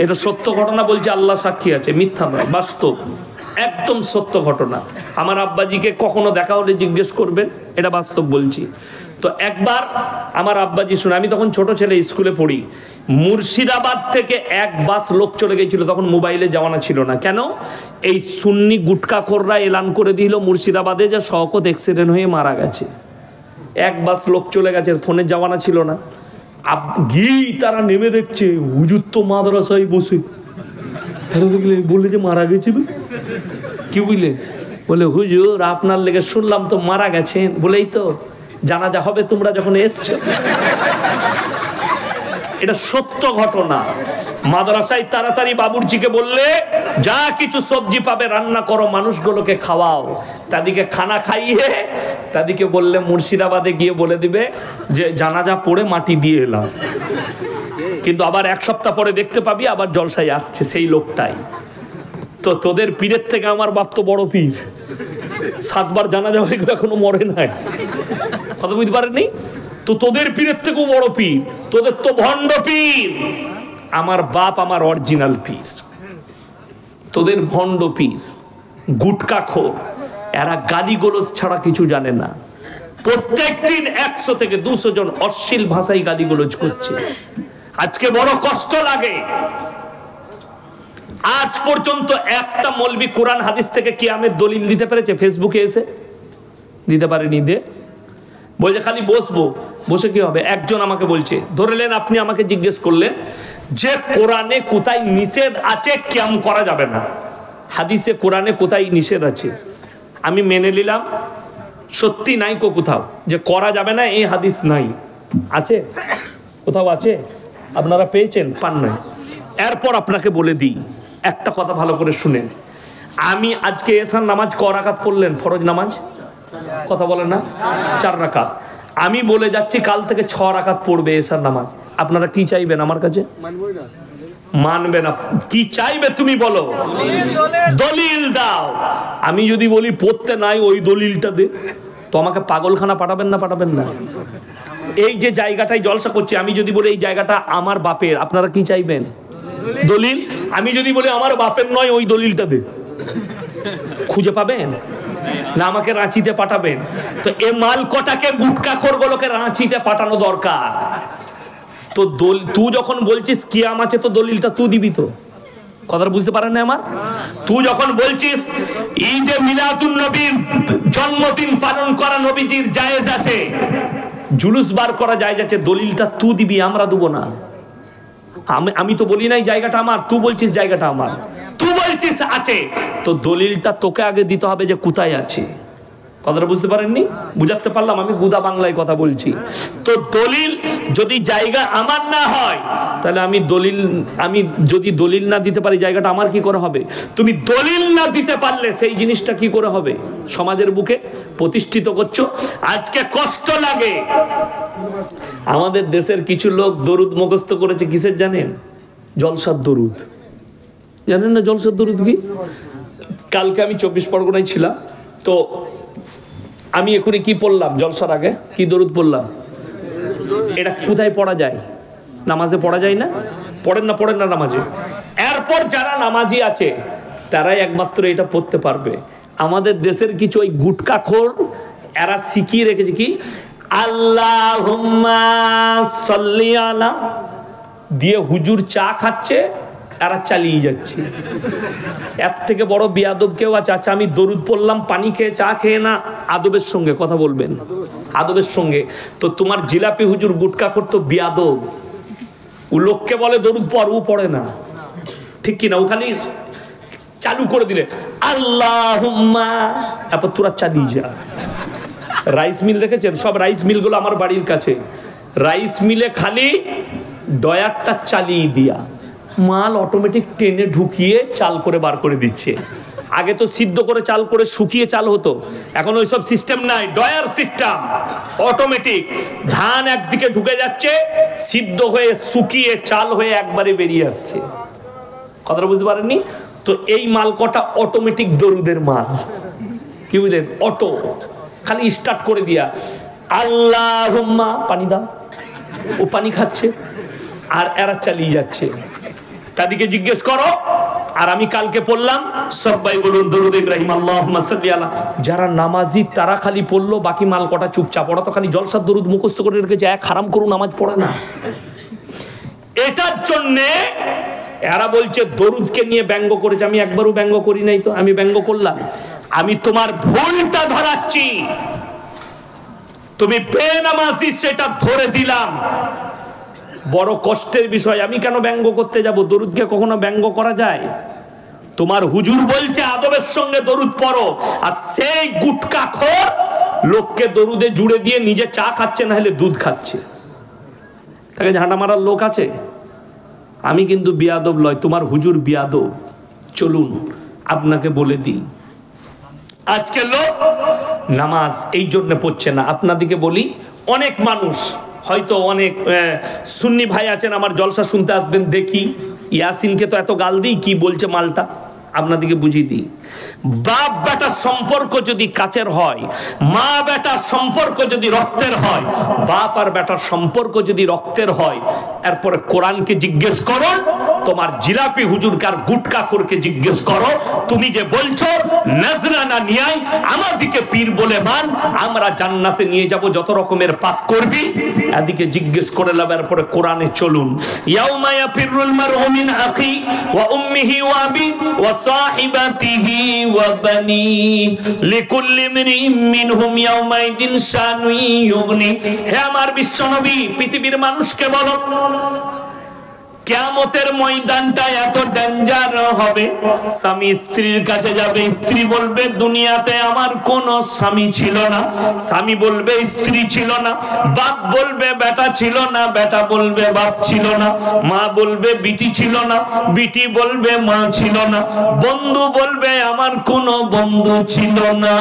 এটা সত্য ঘটনা বলছে, আল্লাহ সাক্ষী আছে, মিথ্যা নয়, বাস্তব, একদম সত্য ঘটনা। আমার আব্বাজিকে কখনো দেখা হলে জিজ্ঞেস করবেন, এটা বাস্তব বলছি। তো একবার আমার আব্বাজি শুনে, আমি তখন ছোট ছেলে, স্কুলে পড়ি, মুর্শিদাবাদ থেকে এক বাস লোক চলে গেছিল। তখন মোবাইলে জামানা ছিল না। কেন? এই সুন্নি গুটখাখোররা এলান করে দিল মুর্শিদাবাদে যে শওকত অ্যাক্সিডেন্ট হয়ে মারা গেছে। এক বাস লোক চলে গেছে, ফোনের জামানা ছিল না। গিয়েই তারা নেমে দেখছে হুজুর তো মাদ্রাসায় বসে। তারা দেখলে বললে যে মারা গেছে। কি বুঝলেন? বলে হুজুর আপনার লেগে শুনলাম তো মারা গেছেন। বলেই তো জানাজা হবে তোমরা যখন এসছো। এটা সত্য ঘটনা। মাদ্রাসায় তাড়াতাড়ি বাবুর্চিকে বললে যা কিছু সবজি পাবে রান্না করো, মানুষগুলোকে খাওয়াও। তাদেরকে খানা খাইয়ে তাদেরকে বললে মুর্শিদাবাদে গিয়ে বলে দিবে যে জানাজা পড়ে মাটি দিয়ে এলাম। কিন্তু আবার 1 সপ্তাহ পরে দেখতে পাবি আবার জলসায় আসছে সেই লোকটাই। তো তোদের পীরের থেকে আমার বাপ তো বড় পীর। 7 বার জানাজা হয়ে গেল, এখনো মরে নাই। কথা বুঝতে পারেননি? তো তোদের পীরের থেকেও বড় পীর, তোদের তো ভণ্ড পীর। আমার বাপ আমার অরিজিনাল পীর, তোদের ভণ্ড পীর গুটখাখোর। এরা গালিগোলজ ছাড়া কিছু জানে না। প্রত্যেক দিন 100 থেকে 200 জন অশ্লীল ভাষায় গালিগোলজ করছে। আজকে বড় কষ্ট লাগে, আজ পর্যন্ত একটা মৌলবি কোরআন হাদিস থেকে কিয়ামের দলিল দিতে পেরেছে? ফেসবুকে এসে দিতে পারেনি। দে বলছে খালি বসবো, বসে কি হবে? একজন আমাকে বলছে, ধরে নেন আপনি আমাকে জিজ্ঞেস করলেন যে কোরআনে কোথায় নিষেধ আছে কিয়াম করা যাবে না, হাদিসে কোরআনে কোথায় নিষেধ আছে? আমি মেনে নিলাম সত্যি নাই কোথাও যে করা যাবে না, এই হাদিস নাই। আছে কোথাও? আছে? আপনারা পেয়েছেন? পান নাই। এরপর আপনাকে বলে দিই একটা কথা ভালো করে শুনেন। আমি আজকে এশার নামাজ ক রাকাত পড়লেন? ফরজ নামাজ কথা বলেন না, 4 রাকাত। আমি বলে যাচ্ছি কাল থেকে 6 রাকাত পড়বে এশার নামাজ। আপনারা কি চাইবেন আমার কাছে? মানবে না। কি চাইবে তুমি বলো? দলিল দাও। আমি যদি বলি পড়তে নাই, ওই দলিলটা দে, তো আমাকে পাগলখানা পাঠাবেন না? পাঠাবেন না? এই যে জায়গাটায় জলসা করছি, আমি যদি বলি এই জায়গাটা আমার বাপের, আপনারা কি চাইবেন? দলিল। আমি যদি বলি আমার বাপের নয়, ওই দলিলটা দে, খুঁজে পাবেন না? আমাকে রাঁচিতে পাঠাবেন। তো এ মাল কটাকে গুটখাখোরগুলোকে রাঁচিতে পাঠানো দরকার। তো তুই যখন বলছিস কিয়াম আছে, তো দলিলটা তুই দিবি। তো কথাটা বুঝতে পারেন না আমার? তুই যখন বলছিস ঈদে মিলাদুন নবীর জন্মদিন পালন করা নবীজির জায়েজ আছে, জুলুস বার করা যায় যাচ্ছে, দলিলটা তুই দিবি, আমরা দেবো না। আমি তো বলি নাই জায়গাটা আমার, তুই বলছিস জায়গাটা আমার, তুই বলছিস আছে, তো দলিলটা তোকে আগে দিতে হবে যে কোথায় আছে। কথাটা বুঝতে পারেননি? বুঝাতে পারলাম? আমি গুদা বাংলায় কথা বলছি। তো দলিল যদি জায়গা আমার না হয়, তাহলে আমি যদি দলিল না দিতে পারি, জায়গাটা আমার কি করে হবে? তুমি দলিল না দিতে পারলে সেই জিনিসটা কি করে হবে? সমাজের বুকে প্রতিষ্ঠিত করছো। আজকে কষ্ট লাগে, আমাদের দেশের কিছু লোক দরুদ মুখস্থ করেছে কিসের জানেন? জলসার দরুদ। জানেন না জলসার দরুদ কি? কালকে আমি 24 পরগনায় ছিলাম, তো আমি এখনই কি পড়লাম জলসার আগে? কি দরুদ পড়লাম? এটা কোথায় পড়া যায়? নামাজে পড়া যায় না? পড়েন না নামাজে? এরপর যারা নামাজি আছে তারাই একমাত্র এটা পড়তে পারবে। আমাদের দেশের কিছু ওই গুটকাখোর এরা শিখিয়ে রেখেছে কি আল্লাহুম্মা সাল্লি আলা দিয়ে হুজুর চা খাচ্ছে, এরা চালিয়ে যাচ্ছে। এর থেকে বড় বেয়াদব কেউ আছে? আচ্ছা আমি দরুদ পড়লাম পানি খেয়ে, চা খেয়ে না, আদবের সঙ্গে কথা বলবেন, আদবের সঙ্গে। তো তোমার জিলাপি হুজুর গুটকা করতো বেয়াদব, ও লোককে বলে দরুদ পড়, ও পড়ে না, ঠিক কিনা? ও খালি চালু করে দিলে আল্লাহুম্মা, তারপর তোরা চালিয়ে যা। রাইস মিল দেখেছেন? সব রাইস মিলগুলো আমার বাড়ির কাছে। রাইস মিলে খালি ডয়ারটা চালিয়ে দিয়া মাল অটোমেটিক টেনে ঢুকিয়ে চাল করে বার করে দিচ্ছে। আগে তো সিদ্ধ করে চাল করে শুকিয়ে চাল হতো, এখন ওইসব সিস্টেম নাই, ডয়ার সিস্টেম অটোমেটিক। ধান একদিকে ঢুকে যাচ্ছে, সিদ্ধ হয়ে শুকিয়ে চাল হয়ে একবারে বেরিয়ে আসছে। কথাটা বুঝতে পারেননি? তো এই মাল কটা অটোমেটিক দরুদের মাল, কি বুঝলেন? অটো, খালি স্টার্ট করে দিয়া আল্লাহুম্মা পানি দাও, ও পানি খাচ্ছে আর এরা চালিয়ে যাচ্ছে। তাদেরকে জিজ্ঞেস করো। আর আমি কালকে পড়লাম, সবাই বলুন দরুদ ইব্রাহিম আল্লাহুম্মা সাল্লি আলা। যারা নামাজি তারা খালি পড়লো, বাকি মাল কটা চুপচাপ। ওরা তো খালি জলসার দরুদ মুখস্থ করে রেখেছে, এক হারাম করু নামাজ পড়ে না। এটার জন্যে এরা বলছে দরুদকে নিয়ে ব্যঙ্গ করেছে। আমি একবারও ব্যঙ্গ করি নাই, তো আমি ব্যঙ্গ করলাম? আমি তোমার ভুলটা ধরাচ্ছি, তুমি বেনামাজি সেটা ধরে দিলাম। বড় কষ্টের বিষয়। আমি কেন ব্যঙ্গ করতে যাব? দরুদকে কখনো ব্যঙ্গ করা যায়? তোমার হুজুর বলছে আদবের সঙ্গে দরুদ পড়ো, আর সেই গুটকাখোর লোককে দরুদে জুড়ে দিয়ে নিজে চা খাচ্ছে, না হলে দুধ খাচ্ছে। তাকে ঝাঁটা মারার লোক আছে? আমি কিন্তু বিয়াদব লয়, তোমার হুজুর বিয়াদব। চলুন আপনাকে বলে দিই, আজকে লোক নামাজ এই জন্য পড়ছে না। আপনাদেরকে বলি, অনেক মানুষ হয়তো অনেক সুন্নি ভাই আছেন, আমার জলসা শুনতে আসবেন, দেখি ইয়াসিনকে তো এত গাল দিই, কি বলছে মালটা আপনাদেরকে বুঝিয়ে দিই। বাপ বেটার সম্পর্ক যদি কাছের হয়, মা বেটার সম্পর্ক যদি রক্তের হয়, বাপ আর বেটার সম্পর্ক যদি রক্তের হয়, এরপরে কোরআনকে জিজ্ঞেস করো, তোমার জিলাপি হুজুরকার গুটকা করকে জিজ্ঞেস করো, তুমি যে বলছো নজরানা নিয়াই আমাদিকে পীর বলে মান, আমরা জান্নাতে নিয়ে যাব, যত রকমের পাপ করবি, এদিকে জিজ্ঞেস করে লাভ। এরপরে কোরআনে চলুন, ইয়াউমা ইয়াফিরুল মারউ মিন আখি ওয়া উম্মিহি ওয়া আবি ওয়া সাহিবাতিহি ওয়া বানি লিকুল্লি ইমরিইন মিনহুম ইয়াউমাইদিন শানু ইউগনি। হে আমার বিশ্বনবী, পৃথিবীর মানুষকে বলো, কিয়ামতের ময়দানটা এত ডেঞ্জার হবে, স্বামী স্ত্রীর কাছে যাবে, স্ত্রী বলবে দুনিয়াতে আমার কোনো স্বামী ছিল না, স্বামী বলবে স্ত্রী ছিল না, বাপ বলবে বেটা ছিল না, বেটা বলবে বাপ ছিল না, মা বলবে বিটি ছিল না, বিটি বলবে মা ছিল না, বন্ধু বলবে আমার কোনো বন্ধু ছিল না।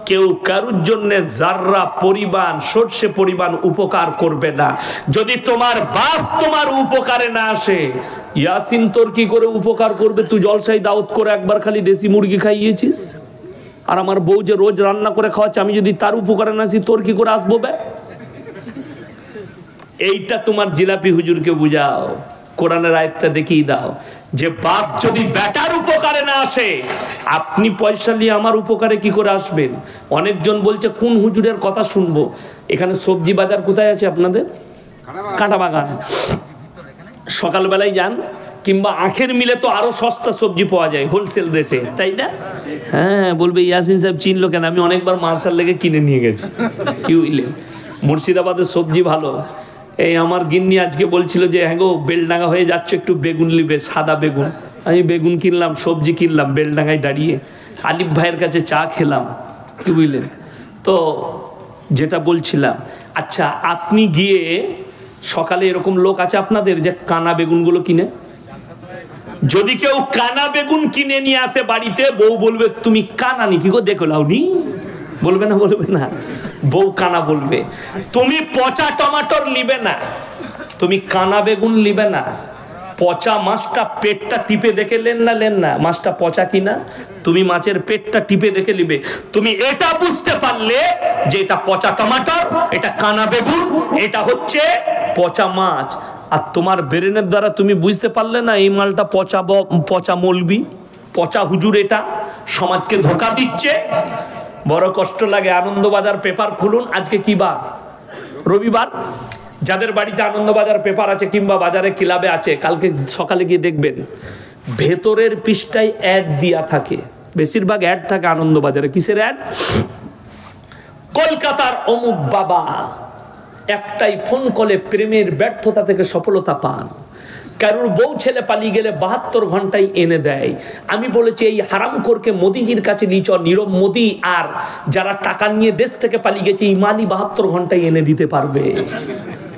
কেউ কারুর জন্য জাররা পরিমাণ, সর্ষে পরিমাণ উপকার করবে না। যদি তোমার বাপ তোমার উপকারে না আসে, ইয়াসিন তোর কি করে উপকার করবে? তুই জলসাই দাওয়াত করে একবার খালি দেশি মুরগি খাইয়েছিস, আর আমার বউ যে রোজ রান্না করে খাওয়াচ্ছে, আমি যদি তার উপকারে না আসি, তোর কি করে আসবো বে? এইটা তোমার জিলাপি হুজুরকে বুঝাও, কোরআনের আয়াতটা দেখিয়ে দাও যে বাপ যদি বেটার উপকারে না আসে, আপনি পয়সা নিয়ে আমার উপকারে কি করে আসবেন? অনেকজন বলছে কোন হুজুরের কথা শুনবো? এখানে সবজি বাজার কোথায় আছে আপনাদের? কাঁটা বাগান। সকালবেলায় যান, কিংবা আখের মিলে তো আরো সস্তা সবজি পাওয়া যায় হোলসেল রেটে, তাই না? হ্যাঁ, বলবে ইয়াসিন সাহেব চিনলো কেন? আমি অনেকবার মালসার লেগে কিনে নিয়ে গেছি। কি বুঝলেন, মুর্শিদাবাদের সবজি ভালো। এই আমার গিন্নি আজকে বলছিল যে হ্যাঁ গো বেলডাঙ্গা হয়ে যাচ্ছ, একটু বেগুন নিবে, সাদা বেগুন। আমি বেগুন কিনলাম, সবজি কিনলাম, বেলডাঙ্গায় দাঁড়িয়ে আলিফ ভাইয়ের কাছে চা খেলাম। কি বুঝলেন? তো যেটা বলছিলাম, আচ্ছা আপনি গিয়ে সকালে এরকম লোক আছে আপনাদের যে কানা বেগুনগুলো কিনে, যদি কেউ কানা বেগুন কিনে নিয়ে আসে বাড়িতে, বউ বলবে তুমি কানা নি কি গো, দেখো লাউনি, বলবে না? বলবে না? বউ কানা বলবে। তুমি পচা টমাটোর নিবে না, তুমি কানা বেগুন নিবে না। পচা মাছটা পেটটা টিপে দেখে লেন না মাছটা পচা কিনা, তুমি মাছের পেটটা টিপে দেখে নিবে। তুমি এটা বুঝতে পারলে যে এটা পচা টমাটোর, এটা কানা বেগুন, এটা হচ্ছে পচা মাছ। আর তোমার ব্রেনের দ্বারা তুমি বুঝতে পারলে না এই মালটা পচা মৌলবি, পচা হুজুর, এটা সমাজকে ধোঁকা দিচ্ছে। বড় কষ্ট লাগে। আনন্দবাজার পেপার খুলুন, আজকে কি বার? রবিবার। যাদের বাড়িতে আনন্দবাজার পেপার আছে কিংবা বাজারে ক্লাবে আছে, কালকে সকালে গিয়ে দেখবেন ভেতরের পৃষ্ঠায় অ্যাড দিয়া থাকে, বেশিরভাগ অ্যাড থাকে আনন্দবাজারে। কিসের অ্যাড? কলকাতার অমুক বাবা একটাই ফোন কলে প্রেমের ব্যর্থতা থেকে সফলতা পান, কারোর বউ ছেলে পালিয়ে গেলে 72 ঘন্টায় এনে দেয়। আমি বলেছি এই হারামখোরকে মোদিজির কাছে নিয়ে চল, নীরব মোদি আর যারা টাকা নিয়ে দেশ থেকে পালিয়ে গেছে এই মালি 72 ঘন্টায় এনে দিতে পারবে।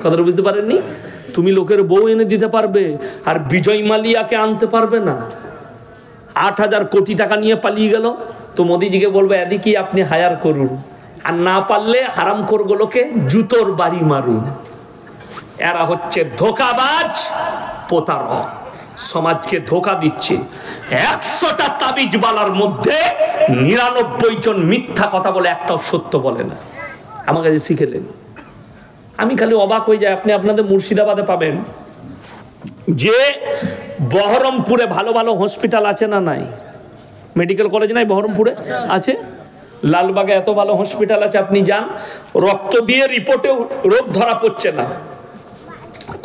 কথাটা বুঝতে পারেননি? তুমি লোকের বউ এনে দিতে পারবে আর বিজয় মালিয়াকে আনতে পারবে না। 8,000 কোটি টাকা নিয়ে পালিয়ে গেল, তো মোদিজিকে বলবে এদিকে আপনি হায়ার করুন, আর না পারলে হারামখোরগুলোকে জুতোর বাড়ি মারুন। এরা হচ্ছে ধোঁকাবাজ, প্রতারক, সমাজকে ধোঁকা দিচ্ছে। 100টা তাবিজওয়ালার মধ্যে 99 জন মিথ্যা কথা বলে, একটাও সত্য বলে না। আমার কাছে শিখেলেন, আমি খালি অবাক হয়ে যাই। আপনি আপনাদের মুর্শিদাবাদে পাবেন যে বহরমপুরে ভালো ভালো হসপিটাল আছে না নাই? মেডিকেল কলেজ নাই বহরমপুরে? আছে। লালবাগে এত ভালো হসপিটাল আছে, আপনি যান, রক্ত দিয়ে রিপোর্টেও রোগ ধরা পড়ছে না।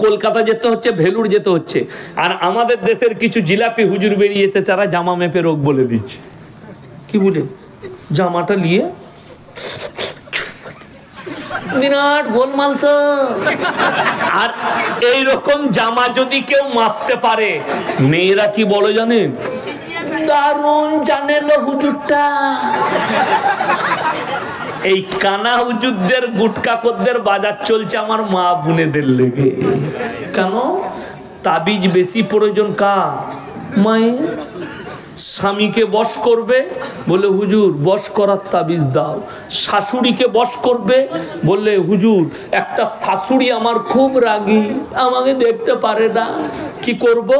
কলকাতা যেতে হচ্ছে, ভেলুর যেতে হচ্ছে। আর আমাদের দেশের কিছু জিলাপি হুজুর বেরিয়েছে, তারা জামা মেপে রোগ বলে দিচ্ছে। কি বলে? জামাটা নিয়ে বিরাট গোলমাল তো। আর এইরকম জামা যদি কেউ মাপতে পারে, মেয়েরা কি বলে জানেন? দারুণ জানেলো হুজুরটা। এই কানা হুজুরদের গুটকাকরদের বাজার চলছে আমার মা বোনেদের লেগে। কেন? তাবিজ বেশি প্রয়োজন কার? মায়ের। স্বামীকে বশ করবে, বলে হুজুর বশ করার তাবিজ দাও। শাশুড়িকে বশ করবে, বললে হুজুর একটা শাশুড়ি আমার খুব রাগী, আমাকে দেখতে পারে না, কি করব?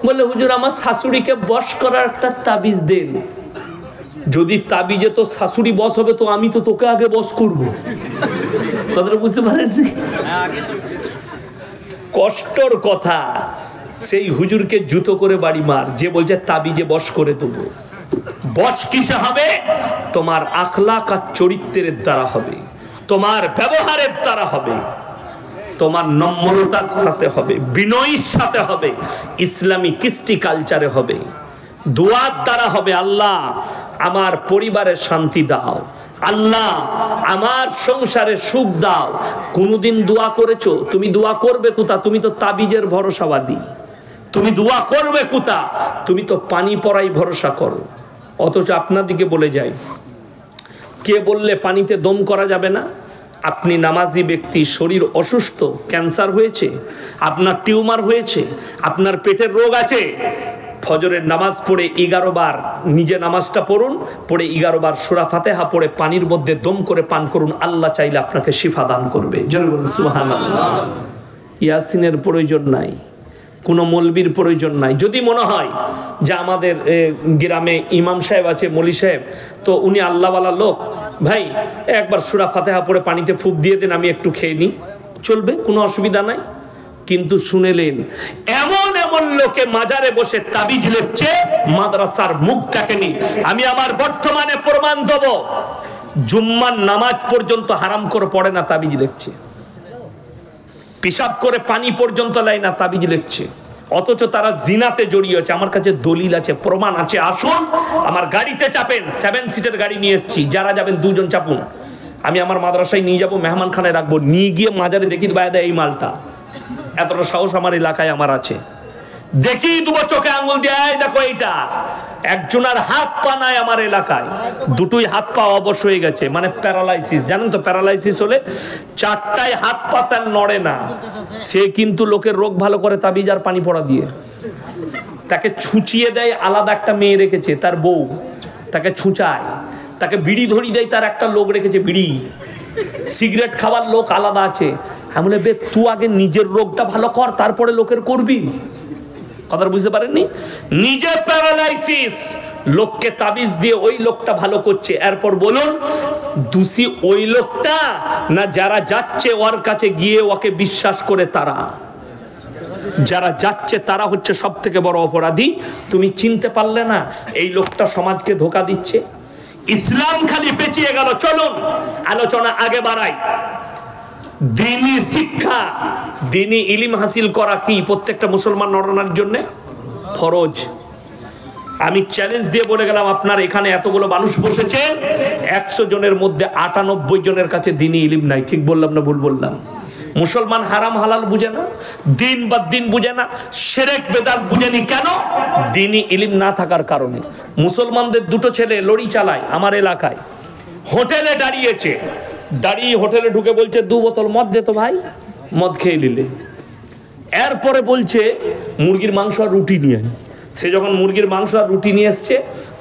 বলে হুজুর আমার শাশুড়িকে বশ করার একটা তাবিজ দেন। যদি তাবিজে তো শাশুড়ি বশ হবে, তো আমি তো তোকে আগে বশ করব। কথাটা বুঝতে পারেন? কষ্টর কথা। সেই হুজুরকে জুতো করে বাড়ি মার, যে বলছে তাবিজে বশ করে দেবো। বশ কিসে হবে? তোমার আখলাক আর চরিত্রের দ্বারা হবে, তোমার ব্যবহারের দ্বারা হবে, তোমার নম্রতার সাথে হবে, বিনয়ের সাথে হবে, ইসলামী কৃষ্টি কালচারে হবে, দোয়ার দ্বারা হবে। আল্লাহ আমার পরিবারে শান্তি দাও, আল্লাহ আমার সংসারে সুখ দাও। কোনদিন দোয়া করেছো? তুমি দোয়া করবে কোথা? তুমি তো তাবিজের ভরসাবাদী। তুমি দোয়া করবে কোথা? তুমি তো পানি পড়াই ভরসা করো। অথচ আপনাদিকে বলে যাই, কে বললে পানিতে দম করা যাবে না? আপনি নামাজি ব্যক্তি, শরীর অসুস্থ, ক্যান্সার হয়েছে, আপনার টিউমার হয়েছে, আপনার পেটের রোগ আছে, ফজরের নামাজ পড়ে 11 বার নিজে নামাজটা পড়ুন, পড়ে 11 বার সূরা ফাতিহা পড়ে পানির মধ্যে দম করে পান করুন। আল্লাহ চাইলে আপনাকে শিফা দান করবে। জোরে বলুন সুবহানাল্লাহ। ইয়াসিনের প্রয়োজন নাই, কোনো মৌলবীর প্রয়োজন নাই। যদি মনে হয় যে আমাদের গ্রামে ইমাম সাহেব আছে, মৌলী সাহেব, তো উনি আল্লাহওয়ালা লোক, ভাই একবার সূরা ফাতিহা পড়ে পানিতে ফুঁক দিয়ে দেন, আমি একটু খেয়ে নিই, চলবে, কোনো অসুবিধা নাই। কিন্তু শুনেলেন এমন এমন লোকে মাজারে বসে তাবিজ লিখছে, মাদ্রাসার মুখ দেখেনি। আমি আমার বর্তমানে প্রমাণ দেব, জুম্মার নামাজ পর্যন্ত হারাম করে পড়ে না, তাবিজ লিখছে। পেশাব করে পানি পর্যন্ত লাই না, তাবিজ লিখছে। অথচ তারা জিনাতে জড়িয়ে আছে। আমার কাছে দলিল আছে, প্রমাণ আছে। আসুন আমার গাড়িতে চাপেন, 7 সিটের গাড়ি নিয়ে এসেছি, যারা যাবেন 2 জন চাপুন। আমি আমার মাদ্রাসায় নিয়ে যাবো, মেহমানখানায় রাখবো, নিয়ে গিয়ে মাজারে দেখি দেবো এই মালটা। এতটা সাহস আমার এলাকায় আমার আছে। দেখি দেবো চোখে আঙুল দিয়ে, দেখো এইটা। একজনের হাত পা নাই আমার এলাকায়, দুটোই হাত পা অবশ হয়ে গেছে, মানে প্যারালাইসিস। জানেন তো প্যারালাইসিস হলে 4টায় হাত পা তার নড়ে না। সে কিন্তু লোকের রোগ ভালো করে তাবিজ আর পানি পড়া দিয়ে। তাকে ছুঁচিয়ে দেয়, আলাদা একটা মেয়ে রেখেছে তার বউ, তাকে ছুঁচায়। তাকে বিড়ি ধরি দেয়, তার একটা লোক রেখেছে বিড়ি। সিগারেট খাওয়ার লোক আলাদা আছে। আমি বলে, বে তুই আগে নিজের রোগটা ভালো কর, তারপরে লোকের করবি। কথা বুঝতে পারেননি? নিজে প্যারালাইসিস, লোককে তাবিজ দিয়ে ওই লোকটা ভালো করছে। এরপর বলুন দোষী ওই লোকটা না যারা যাচ্ছে ওর কাছে গিয়ে ওকে বিশ্বাস করে তারা? যারা যাচ্ছে তারা হচ্ছে সব থেকে বড় অপরাধী। তুমি চিনতে পারলে না এই লোকটা সমাজকে ধোঁকা দিচ্ছে। ইসলাম খালি পেঁচিয়ে গেল। চলুন আলোচনা আগে বাড়াই। দ্বীনি শিক্ষা, দ্বীনি ইলম হাসিল করা কি প্রত্যেকটা মুসলমান নরনারীর জন্য ফরজ। আমি চ্যালেঞ্জ দিয়ে বলে গেলাম, আপনার এখানে এতগুলো মানুষ বসেছেন, 100 জনের মধ্যে 98 জনের কাছে দ্বীনি ইলম নাই। ঠিক বললাম না ভুল বললাম? মুসলমান হারাম হালাল বুঝে না, দিন বা দিন বুঝে না, শিরক বেদাত বুঝেনি। কেন? দ্বীনি ইলম না থাকার কারণে। মুসলমানদের 2টো ছেলে লরি চালায় আমার এলাকায়, হোটেলে দাঁড়িয়েছে, দাঁড়িয়ে হোটেলে ঢুকে বলছে 2 বোতল মদ দে তো ভাই, মদ খেয়ে নিলে। এরপরে বলছে মুরগির মাংস আর রুটি নিয়ে আয়। সে যখন মুরগির মাংস আর রুটি নিয়ে এসছে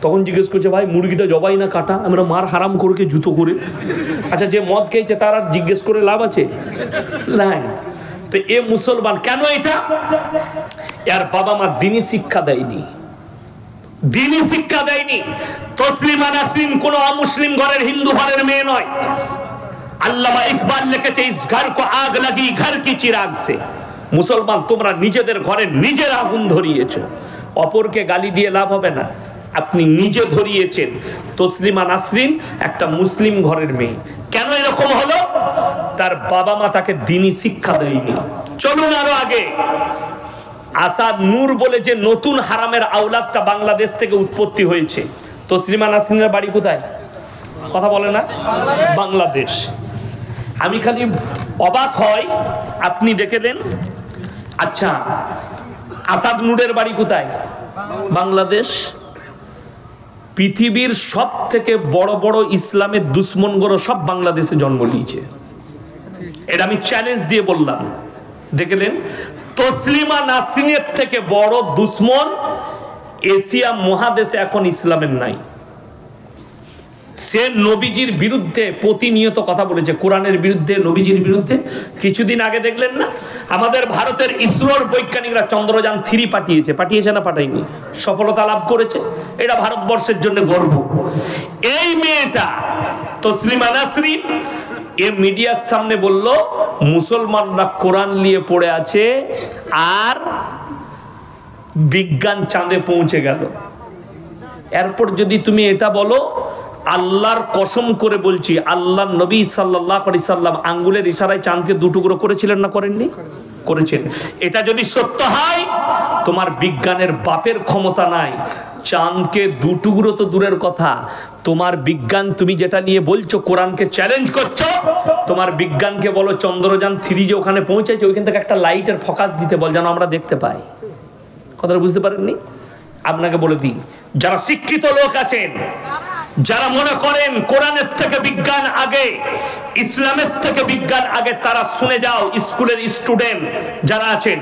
তখন জিজ্ঞেস করছে, ভাই মুরগিটা জবাই না কাটা? আমরা মার হারাম করে জুতো করে। আচ্ছা, যে মদ খেয়েছে তার আর জিজ্ঞেস করে লাভ আছে? নাই। তো এ মুসলমান কেন? এটা এর বাবা মা দ্বীনি শিক্ষা দেয়নি, দ্বীনি শিক্ষা দেয়নি। তসলিমা নাসরিন কোন অমুসলিম ঘরের হিন্দু ঘরের মেয়ে নয়। আল্লামা ইকবাল লিখেছে, ইস ঘর কো আগ লাগি ঘর কি চিরাগ সে। মুসলমান তোমরা নিজেদের ঘরে নিজের আগুন ধরিয়েছো, অপরকে গালি দিয়ে লাভ হবে না। আপনি নিজে ধরিয়েছেন। তসলিমা নাসরিন একটা মুসলিম ঘরের মেয়ে। কেন এরকম হলো? তার বাবা মা তাকে দ্বীনি শিক্ষা দেয়নি। চলুন আরো আগে। আসাদ নূর বলে যে নতুন হারামের আওলাদটা বাংলাদেশ থেকে উৎপত্তি হয়েছে, তসলিমা নাসরিনের বাড়ি কোথায়? কথা বলে না? বাংলাদেশ। আমি খালি অবাক হয়, আপনি দেখেলেন। আচ্ছা, আসাদ নূরের বাড়ি কোথায়? বাংলাদেশ। পৃথিবীর সব থেকে বড় বড় ইসলামের দুশ্মনগুলো সব বাংলাদেশে জন্ম নিয়েছে। এটা আমি চ্যালেঞ্জ দিয়ে বললাম। দেখলেন, তসলিমা নাসরিনের থেকে বড় দুশ্মন এশিয়া মহাদেশে এখন ইসলামের নাই। সে নবীজির বিরুদ্ধে প্রতিনিয়ত কথা বলেছে, কোরআনের বিরুদ্ধে, নবীজির বিরুদ্ধে। কিছুদিন আগে দেখলেন না, আমাদের ভারতের ইসরোর বৈজ্ঞানিকরা চন্দ্রযান 3 পাঠিয়েছে না পাঠায়নি? সফলতা লাভ করেছে। এটা ভারতবর্ষের জন্য গর্ব। এই মেয়েটা তসলিমা নাসরিন এ মিডিয়ার সামনে বলল, মুসলমানরা কোরআন নিয়ে পড়ে আছে আর বিজ্ঞান চাঁদে পৌঁছে গেল। এরপর যদি তুমি এটা বলো, আল্লাহর কসম করে বলছি, আল্লাহ নবী সাল্লাল্লাহু আলাইহি সাল্লাম আঙ্গুলের ইশারায় চাঁদকে 2 টুকরো করেছিলেন না করেননি? করেছেন। এটা যদি সত্য হয়, তোমার বিজ্ঞানের বাপের ক্ষমতা নাই। চাঁদকে 2 টুকরো তো দূরের কথা, তোমার বিজ্ঞান, তুমি যেটা নিয়ে বলছো কোরআনকে চ্যালেঞ্জ করছো, তোমার বিজ্ঞানকে বলো চন্দ্রযান 3 যে ওখানে পৌঁছেছে, ওইখান থেকে একটা লাইটের ফোকাস দিতে বল, যেন আমরা দেখতে পাই। কথাটা বুঝতে পারেননি? আপনাকে বলে দিই, যারা শিক্ষিত লোক আছেন, যারা মনে করেন কোরআনের থেকে বিজ্ঞান আগে, ইসলামের থেকে বিজ্ঞান আগে, তারা শুনে যাও। স্কুলের স্টুডেন্ট যারা আছেন,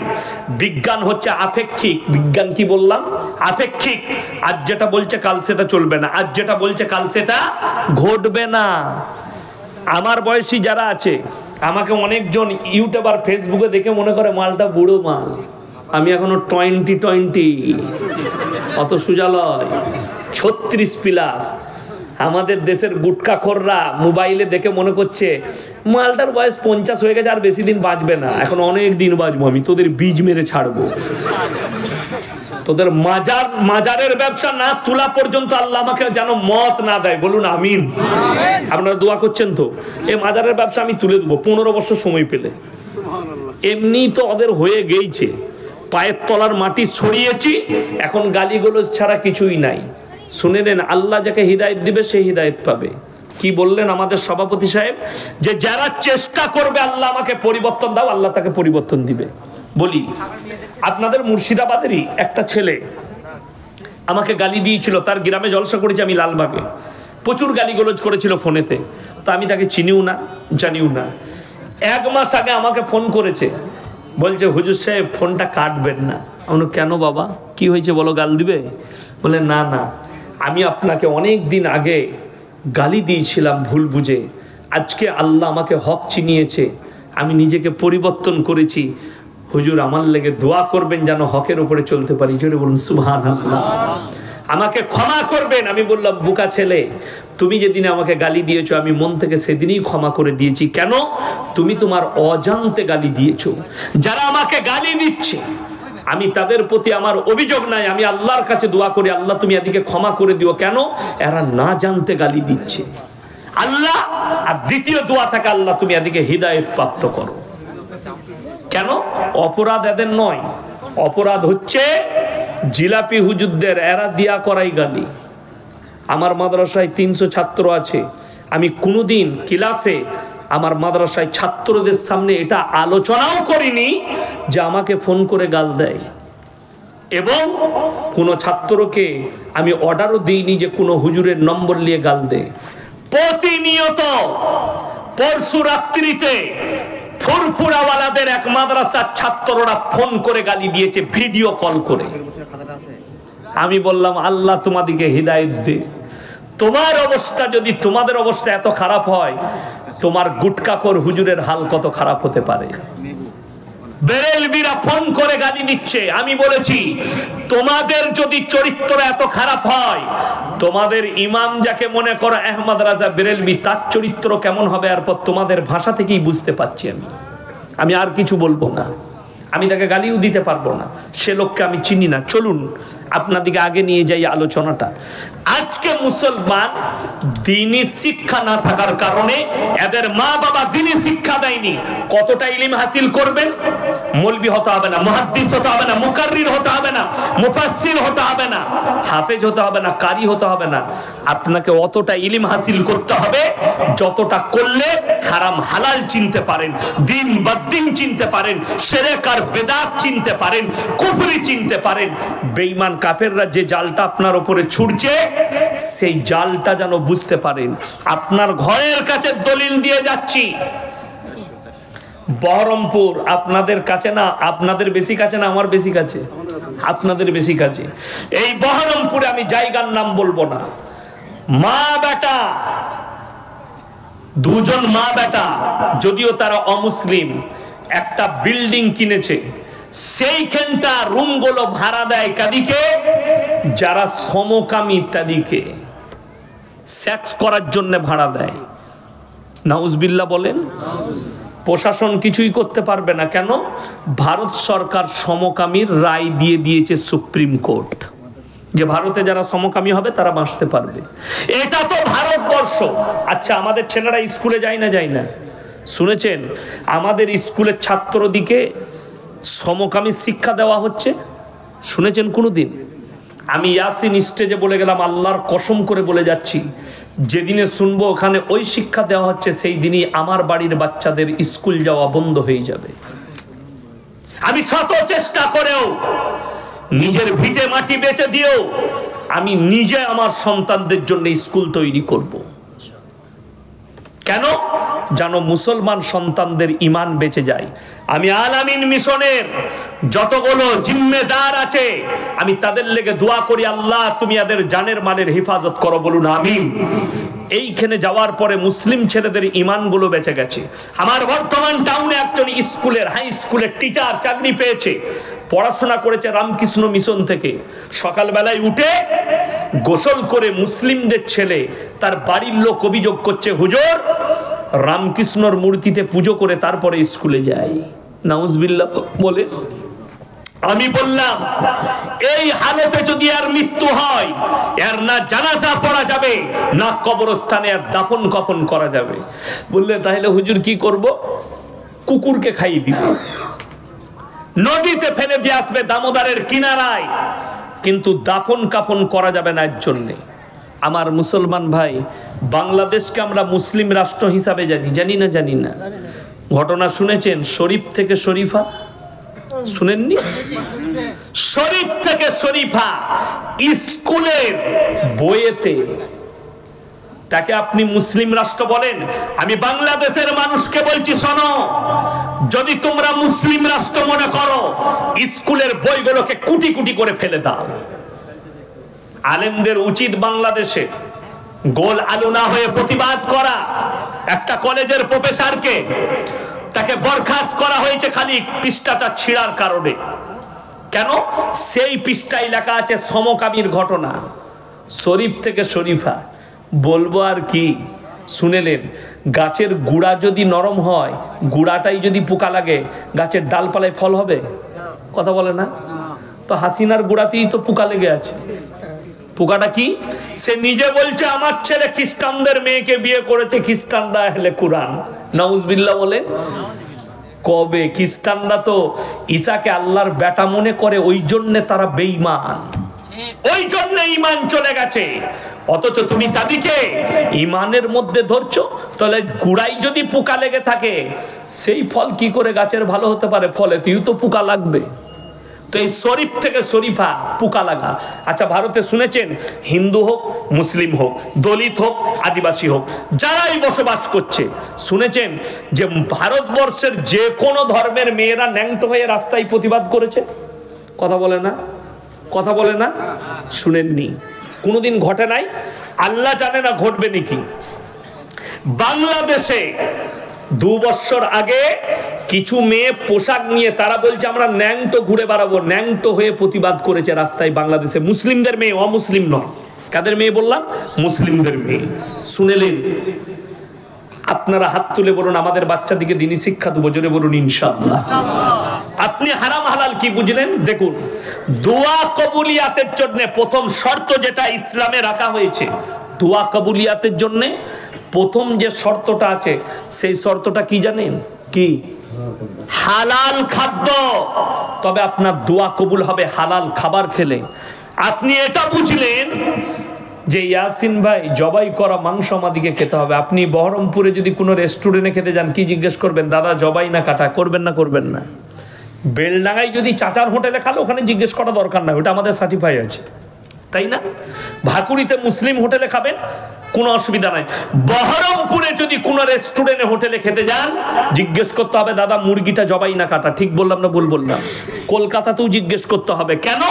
বিজ্ঞান হচ্ছে আপেক্ষিক। বিজ্ঞান কি বললাম? আপেক্ষিক। আজ যেটা বলছে কাল সেটা চলবে না, আজ যেটা বলছে কাল সেটা ঘটবে না। আমার বয়সী যারা আছে, আমাকে অনেকজন ইউটিউবার ফেসবুকে দেখে মনে করে মালটা বুড়ো মাল। আমি এখনো 20 অত সুজালয় 36+। আমাদের দেশের গুটখাখোররা মোবাইলে দেখে মনে করছে মালটার বয়স 50 হয়ে গেছে, আর বেশি দিন বাঁচবে না, এখন অনেক দিন বাঁচবো, আমি তোদের বীজ মেরে ছাড়বো। তোদের মাজারের ব্যবসা না তোলা পর্যন্ত আল্লাহ আমাকে যেন মত না দেয়। বলুন আমিন। আপনারা দোয়া করছেন তো? এই মাজারের ব্যবসা আমি তুলে দেবো 15 বছর সময় পেলে। এমনি তো ওদের হয়ে গেছে, পায়ের তলার মাটি ছড়িয়েছি, এখন গালিগালাজ ছাড়া কিছুই নাই। শুনে নেন, আল্লাহ যাকে হিদায়েত দিবে সে হিদায়েত পাবে। কি বললেন আমাদের সভাপতি সাহেব, যে যারা চেষ্টা করবে আল্লাহ আমাকে পরিবর্তন দাও, আল্লাহ তাকে পরিবর্তন দিবে। বলি, আপনাদের মুর্শিদাবাদেরই একটা ছেলে আমাকে গালি দিয়েছিল, তার গ্রামে জলসা করেছি আমি লালবাগে, প্রচুর গালিগালাজ করেছিল ফোনেতে, তো আমি তাকে চিনিও না জানিও না। 1 মাস আগে আমাকে ফোন করেছে, বলছে হুজুর সাহেব ফোনটা কাটবেন না। আমি কেন বাবা, কি হয়েছে বলো, গাল দিবে? বলে না না, আমি আপনাকে অনেক দিন আগে গালি দিয়েছিলাম ভুল বুঝে, আজকে আল্লাহ আমাকে হক চিনিয়েছে, আমি নিজেকে পরিবর্তন করেছি, হুজুর আমার লেগে দোয়া করবেন যেন হকের উপরে চলতে পারি। জোরে বলুন সুবহানাল্লাহ। আমাকে ক্ষমা করবেন। আমি বললাম, বুকা ছেলে, তুমি যেদিন আমাকে গালি দিয়েছো আমি মন থেকে সেদিনই ক্ষমা করে দিয়েছি। কেন? তুমি তোমার অজান্তে গালি দিয়েছো। যারা আমাকে গালি দিচ্ছে আমি তাদের প্রতি আমার অভিযোগ নাই, আমি আল্লাহর কাছে দোয়া করি, আল্লাহ তুমি এদিকে ক্ষমা করে দিও। কেন? এরা না জানতে গালি দিচ্ছে আল্লাহ। আর দ্বিতীয় দোয়া থাকে, আল্লাহ তুমি এদিকে হিদায়েত প্রাপ্ত করো। কেন? অপরাধ এদের নয়, অপরাধ হচ্ছে জিলাপি হুজুরদের, এরা দিয়া করাই গালি। আমার মাদ্রাসায় 300 ছাত্র আছে, আমি কোনোদিন ক্লাসে আমার মাদ্রাসায় ছাত্রদের সামনে এটা আলোচনাও করিনি যে আমাকে ফোন করে গাল দেয়, এবং কোনো ছাত্রকে আমি অর্ডারও দিইনি যে কোনো হুজুরের নম্বর নিয়ে গাল দেয়। প্রতিনিয়ত পরশু রাত্রিতে ফুরফুরাওয়ালাদের এক মাদ্রাসার ছাত্ররা ফোন করে গালি দিয়েছে, ভিডিও কল করে। আমি বললাম, আল্লাহ তোমাদেরকে হিদায়েত দে। তোমার অবস্থা যদি, তোমাদের অবস্থা এত খারাপ হয়, তোমার গুটকাখোর হুজুরের হাল কত খারাপ হতে পারে। বেরেলবিরা ফোন করে গালি দিচ্ছে। আমি বলেছি, তোমাদের যদি চরিত্র এত খারাপ হয়, তোমাদের ইমাম যাকে মনে করো আহমদ রাজা বেরেলবি, তার চরিত্র কেমন হবে এরপর তোমাদের ভাষা থেকেই বুঝতে পারছি। আমি আর কিছু বলবো না, আমি তাকে গালিও দিতে পারবো না, সে লোককে আমি চিনি না। চলুন আপনাদিকে আগে নিয়ে যাই আলোচনাটা। আজকে মুসলমান দ্বীনি শিক্ষা না থাকার কারণে এদের মা বাবা দ্বীনি শিক্ষা দেয়নি। কতটা ইলম হাসিল করবেন? মৌলবি হতে হবে না, মুহাদ্দিস হতে হবে না, মুকাররির হতে হবে না, মুফাসসির হতে হবে না, হাফেজ হতে হবে না, কারি হতে হবে না। আপনাকে অতটা ইলম হাসিল করতে হবে যতটা করলে হারাম হালাল চিনতে পারেন, দ্বীন বাদ্দীন চিনতে পারেন, শিরক আর বিদআত চিনতে পারেন, কুফরি চিনতে পারেন। বেঈমান কাফেররা যে জালটা আপনার উপরে ছুড়ছে সেই জালটা যেন বুঝতে পারেন। আপনার ঘরের কাছে দলিল দিয়ে যাচ্ছি, বহরমপুর আপনাদের কাছে না, আপনাদের বেশি কাছে না আমার বেশি কাছে, আপনাদের বেশি কাছে। এই বহরমপুরে আমি জায়গার নাম বলবো না, মা বেটা, দুজন মা বেটা, যদিও তারা অমুসলিম, একটা বিল্ডিং কিনেছে। সেইখানটা রুমগুলো ভাড়া দেয় কাদিকে? যারা সমকামী তাদিকে সেক্স করার জন্য ভাড়া দেয়। নাউজুবিল্লাহ বলেন। প্রশাসন কিছুই করতে পারবে না। কেন? ভারত সরকার সমকামীর রায় দিয়ে দিয়েছে সুপ্রিম কোর্ট, যে ভারতে যারা সমকামী হবে তারা বাঁচতে পারবে। এটা তো ভারতবর্ষ। আচ্ছা, আমাদের ছেলেরা স্কুলে যায় না? যায় না। শুনেছেন আমাদের স্কুলের ছাত্রদিকে সমকামী শিক্ষা দেওয়া হচ্ছে? শুনেছেন কোনোদিন? আমি ইয়াসিন স্টেজে বলে গেলাম, আল্লাহর কসম করে বলে যাচ্ছি, যেদিনে শুনবো ওখানে ওই শিক্ষা দেওয়া হচ্ছে, সেই দিনই আমার বাড়ির বাচ্চাদের স্কুল যাওয়া বন্ধ হয়ে যাবে। আমি শত চেষ্টা করেও, নিজের ভিটে মাটি বেচে দিয়েও আমি নিজে আমার সন্তানদের জন্য স্কুল তৈরি করব। কেন? যেন মুসলমান সন্তানদের ঈমান বেঁচে যায়। আমি আল আমিন মিশনের যতগুলো জিম্মেদার আছে আমি তাদের লেগে দোয়া করি, আল্লাহ তুমি এদের জানের মালের হেফাজত করো। বলুন আমিন। এইখানে যাওয়ার পরে মুসলিম ছেলেদের ঈমানগুলো বেঁচে গেছে। আমার বর্তমান টাউনে একজন স্কুলের, হাই স্কুলের টিচার চাকরি পেয়েছে, পড়াশোনা করেছে রামকৃষ্ণ মিশন থেকে। সকালবেলায় উঠে গোসল করে মুসলিমদের ছেলে, তার বাড়ির লোক অভিযোগ করছে, হুজুর রামকৃষ্ণর মূর্তিতে পুজো করে তারপরে স্কুলে যায়। নাউজুবিল্লাহ বলে। আমি বললাম, এই হালতে যদি আর মৃত্যু হয়, এর না জানাজা পড়া যাবে, না কবরস্থানে আর দাফন কাফন করা যাবে। বললে তাহলে হুজুর কি করব? কুকুরকে খাইয়ে দিব। নদীতে ফেলে দিয়ে আসবে দামোদরের কিনারায়, কিন্তু দাফন কাফন করা যাবে না এর জন্যে। আমার মুসলমান ভাই, বাংলাদেশকে আমরা মুসলিম রাষ্ট্র হিসাবে জানি না? ঘটনা শুনেছেন শরীফ থেকে শরীফা? শুনেননি? শরীফ থেকে শরীফা স্কুলের বইয়েতে তাকে আপনি মুসলিম রাষ্ট্র বলেন? আমি বাংলাদেশের মানুষকে বলছি, শোনো, যদি তোমরা মুসলিম রাষ্ট্র মনে করো, স্কুলের বইগুলোকে কুটি কুটি করে ফেলে দাও। আলেমদের উচিত বাংলাদেশে গোল আলু না হয়ে প্রতিবাদ করা। একটা কলেজের প্রফেসরকে তাকে বরখাস্ত করা হয়েছে খালি পৃষ্ঠাটা ছিঁড়ার কারণে। কেন? সেই পৃষ্ঠায় লেখা আছে সমকামীর ঘটনা। শরীফ থেকে শরীফা বলবো আর কি? শুনেলেন, গাছের গুড়া যদি নরম হয়, গুড়াটাই যদি পোকা লাগে, গাছের ডালপালায় ফল হবে? কথা বলে না তো? হাসিনার গুড়াতেই তো পোকা লেগে আছে। পোকাটা কি? সে নিজে বলছে আমার ছেলে খ্রিস্টানদের মেয়েকে বিয়ে করেছে, খ্রিস্টানরা হেলে কোরআন। নাউজুবিল্লাহ বলে। কবে? খ্রিস্টানরা তো ঈসাকে আল্লাহর বেটা মনে করে, ওই জন্য তারা বেঈমান, ওই জন্য ঈমান চলে গেছে। অথচ তুমি তাদেরকে ঈমানের মধ্যে ধরছো। তাহলে গুড়াই যদি পোকা লেগে থাকে, সেই ফল কি করে গাছের ভালো হতে পারে? ফলেতেও তো পোকা লাগবে। তো এই শরীফ থেকে শরীফা পোকা লাগা। আচ্ছা, ভারতে শুনেছেন, হিন্দু হোক, মুসলিম হোক, দলিত হোক, আদিবাসী হোক, যারাই বসবাস করছে, শুনেছেন যে ভারতবর্ষের যে কোনো ধর্মের মেয়েরা ন্যাংটো হয়ে রাস্তায় প্রতিবাদ করেছে? কথা বলে না? কথা বলে না? শুনেননি? কোনোদিন ঘটে নাই? আল্লাহ জানে না ঘটবে নাকি। বাংলাদেশে 2 বছর আগে কিছু মেয়ে পোশাক নিয়ে তারা বলছে আমরা ন্যাংটো ঘুরে বেড়াবো, ন্যাংটো হয়ে প্রতিবাদ করেছে রাস্তায় বাংলাদেশে। মুসলিমদের মেয়ে, অমুসলিম নয়। কাদের মেয়ে বললাম? মুসলিমদের মেয়ে। শুনেলেন? আপনারা হাত তুলে বলুন, আমাদের বাচ্চাদিকে দিনই শিক্ষা দেবো। জোরে বলুন ইনশাআল্লাহ। আপনি হারাম হালাল কি বুঝলেন? দেখুন, দোয়া কবুলিয়াতের জন্য প্রথম শর্ত যেটা ইসলামে রাখা হয়েছে, দোয়া কবুলিয়াতের জন্য প্রথম যে শর্তটা আছে, সেই শর্তটা কি জানেন? কি? হালাল খাদ্য। তবে আপনার দোয়া কবুল হবে হালাল খাবার খেলে। আপনি এটা বুঝলেন যে ইয়াসিন ভাই, জবাই করা মাংস আমাদিকে খেতে হবে। আপনি বহরমপুরে যদি কোনো রেস্টুরেন্টে খেতে যান, কি জিজ্ঞেস করবেন? দাদা জবাই না কাটা? করবেন না? করবেন না? বেলডাঙ্গায় যদি চাচার হোটেলে খালো, ওখানে জিজ্ঞেস করা দরকার না, ওটা আমাদের সার্টিফাই আছে, তাই না? ভাকুরিতে মুসলিম হোটেলে খাবেন, কোনো অসুবিধা নাই। বহরমপুরে যদি কোনো রেস্টুরেন্টে হোটেলে খেতে যান, জিজ্ঞেস করতে হবে দাদা মুরগিটা জবাই না কাটা? ঠিক বললাম না ভুল বললাম? কলকাতাতেও জিজ্ঞেস করতে হবে। কেন?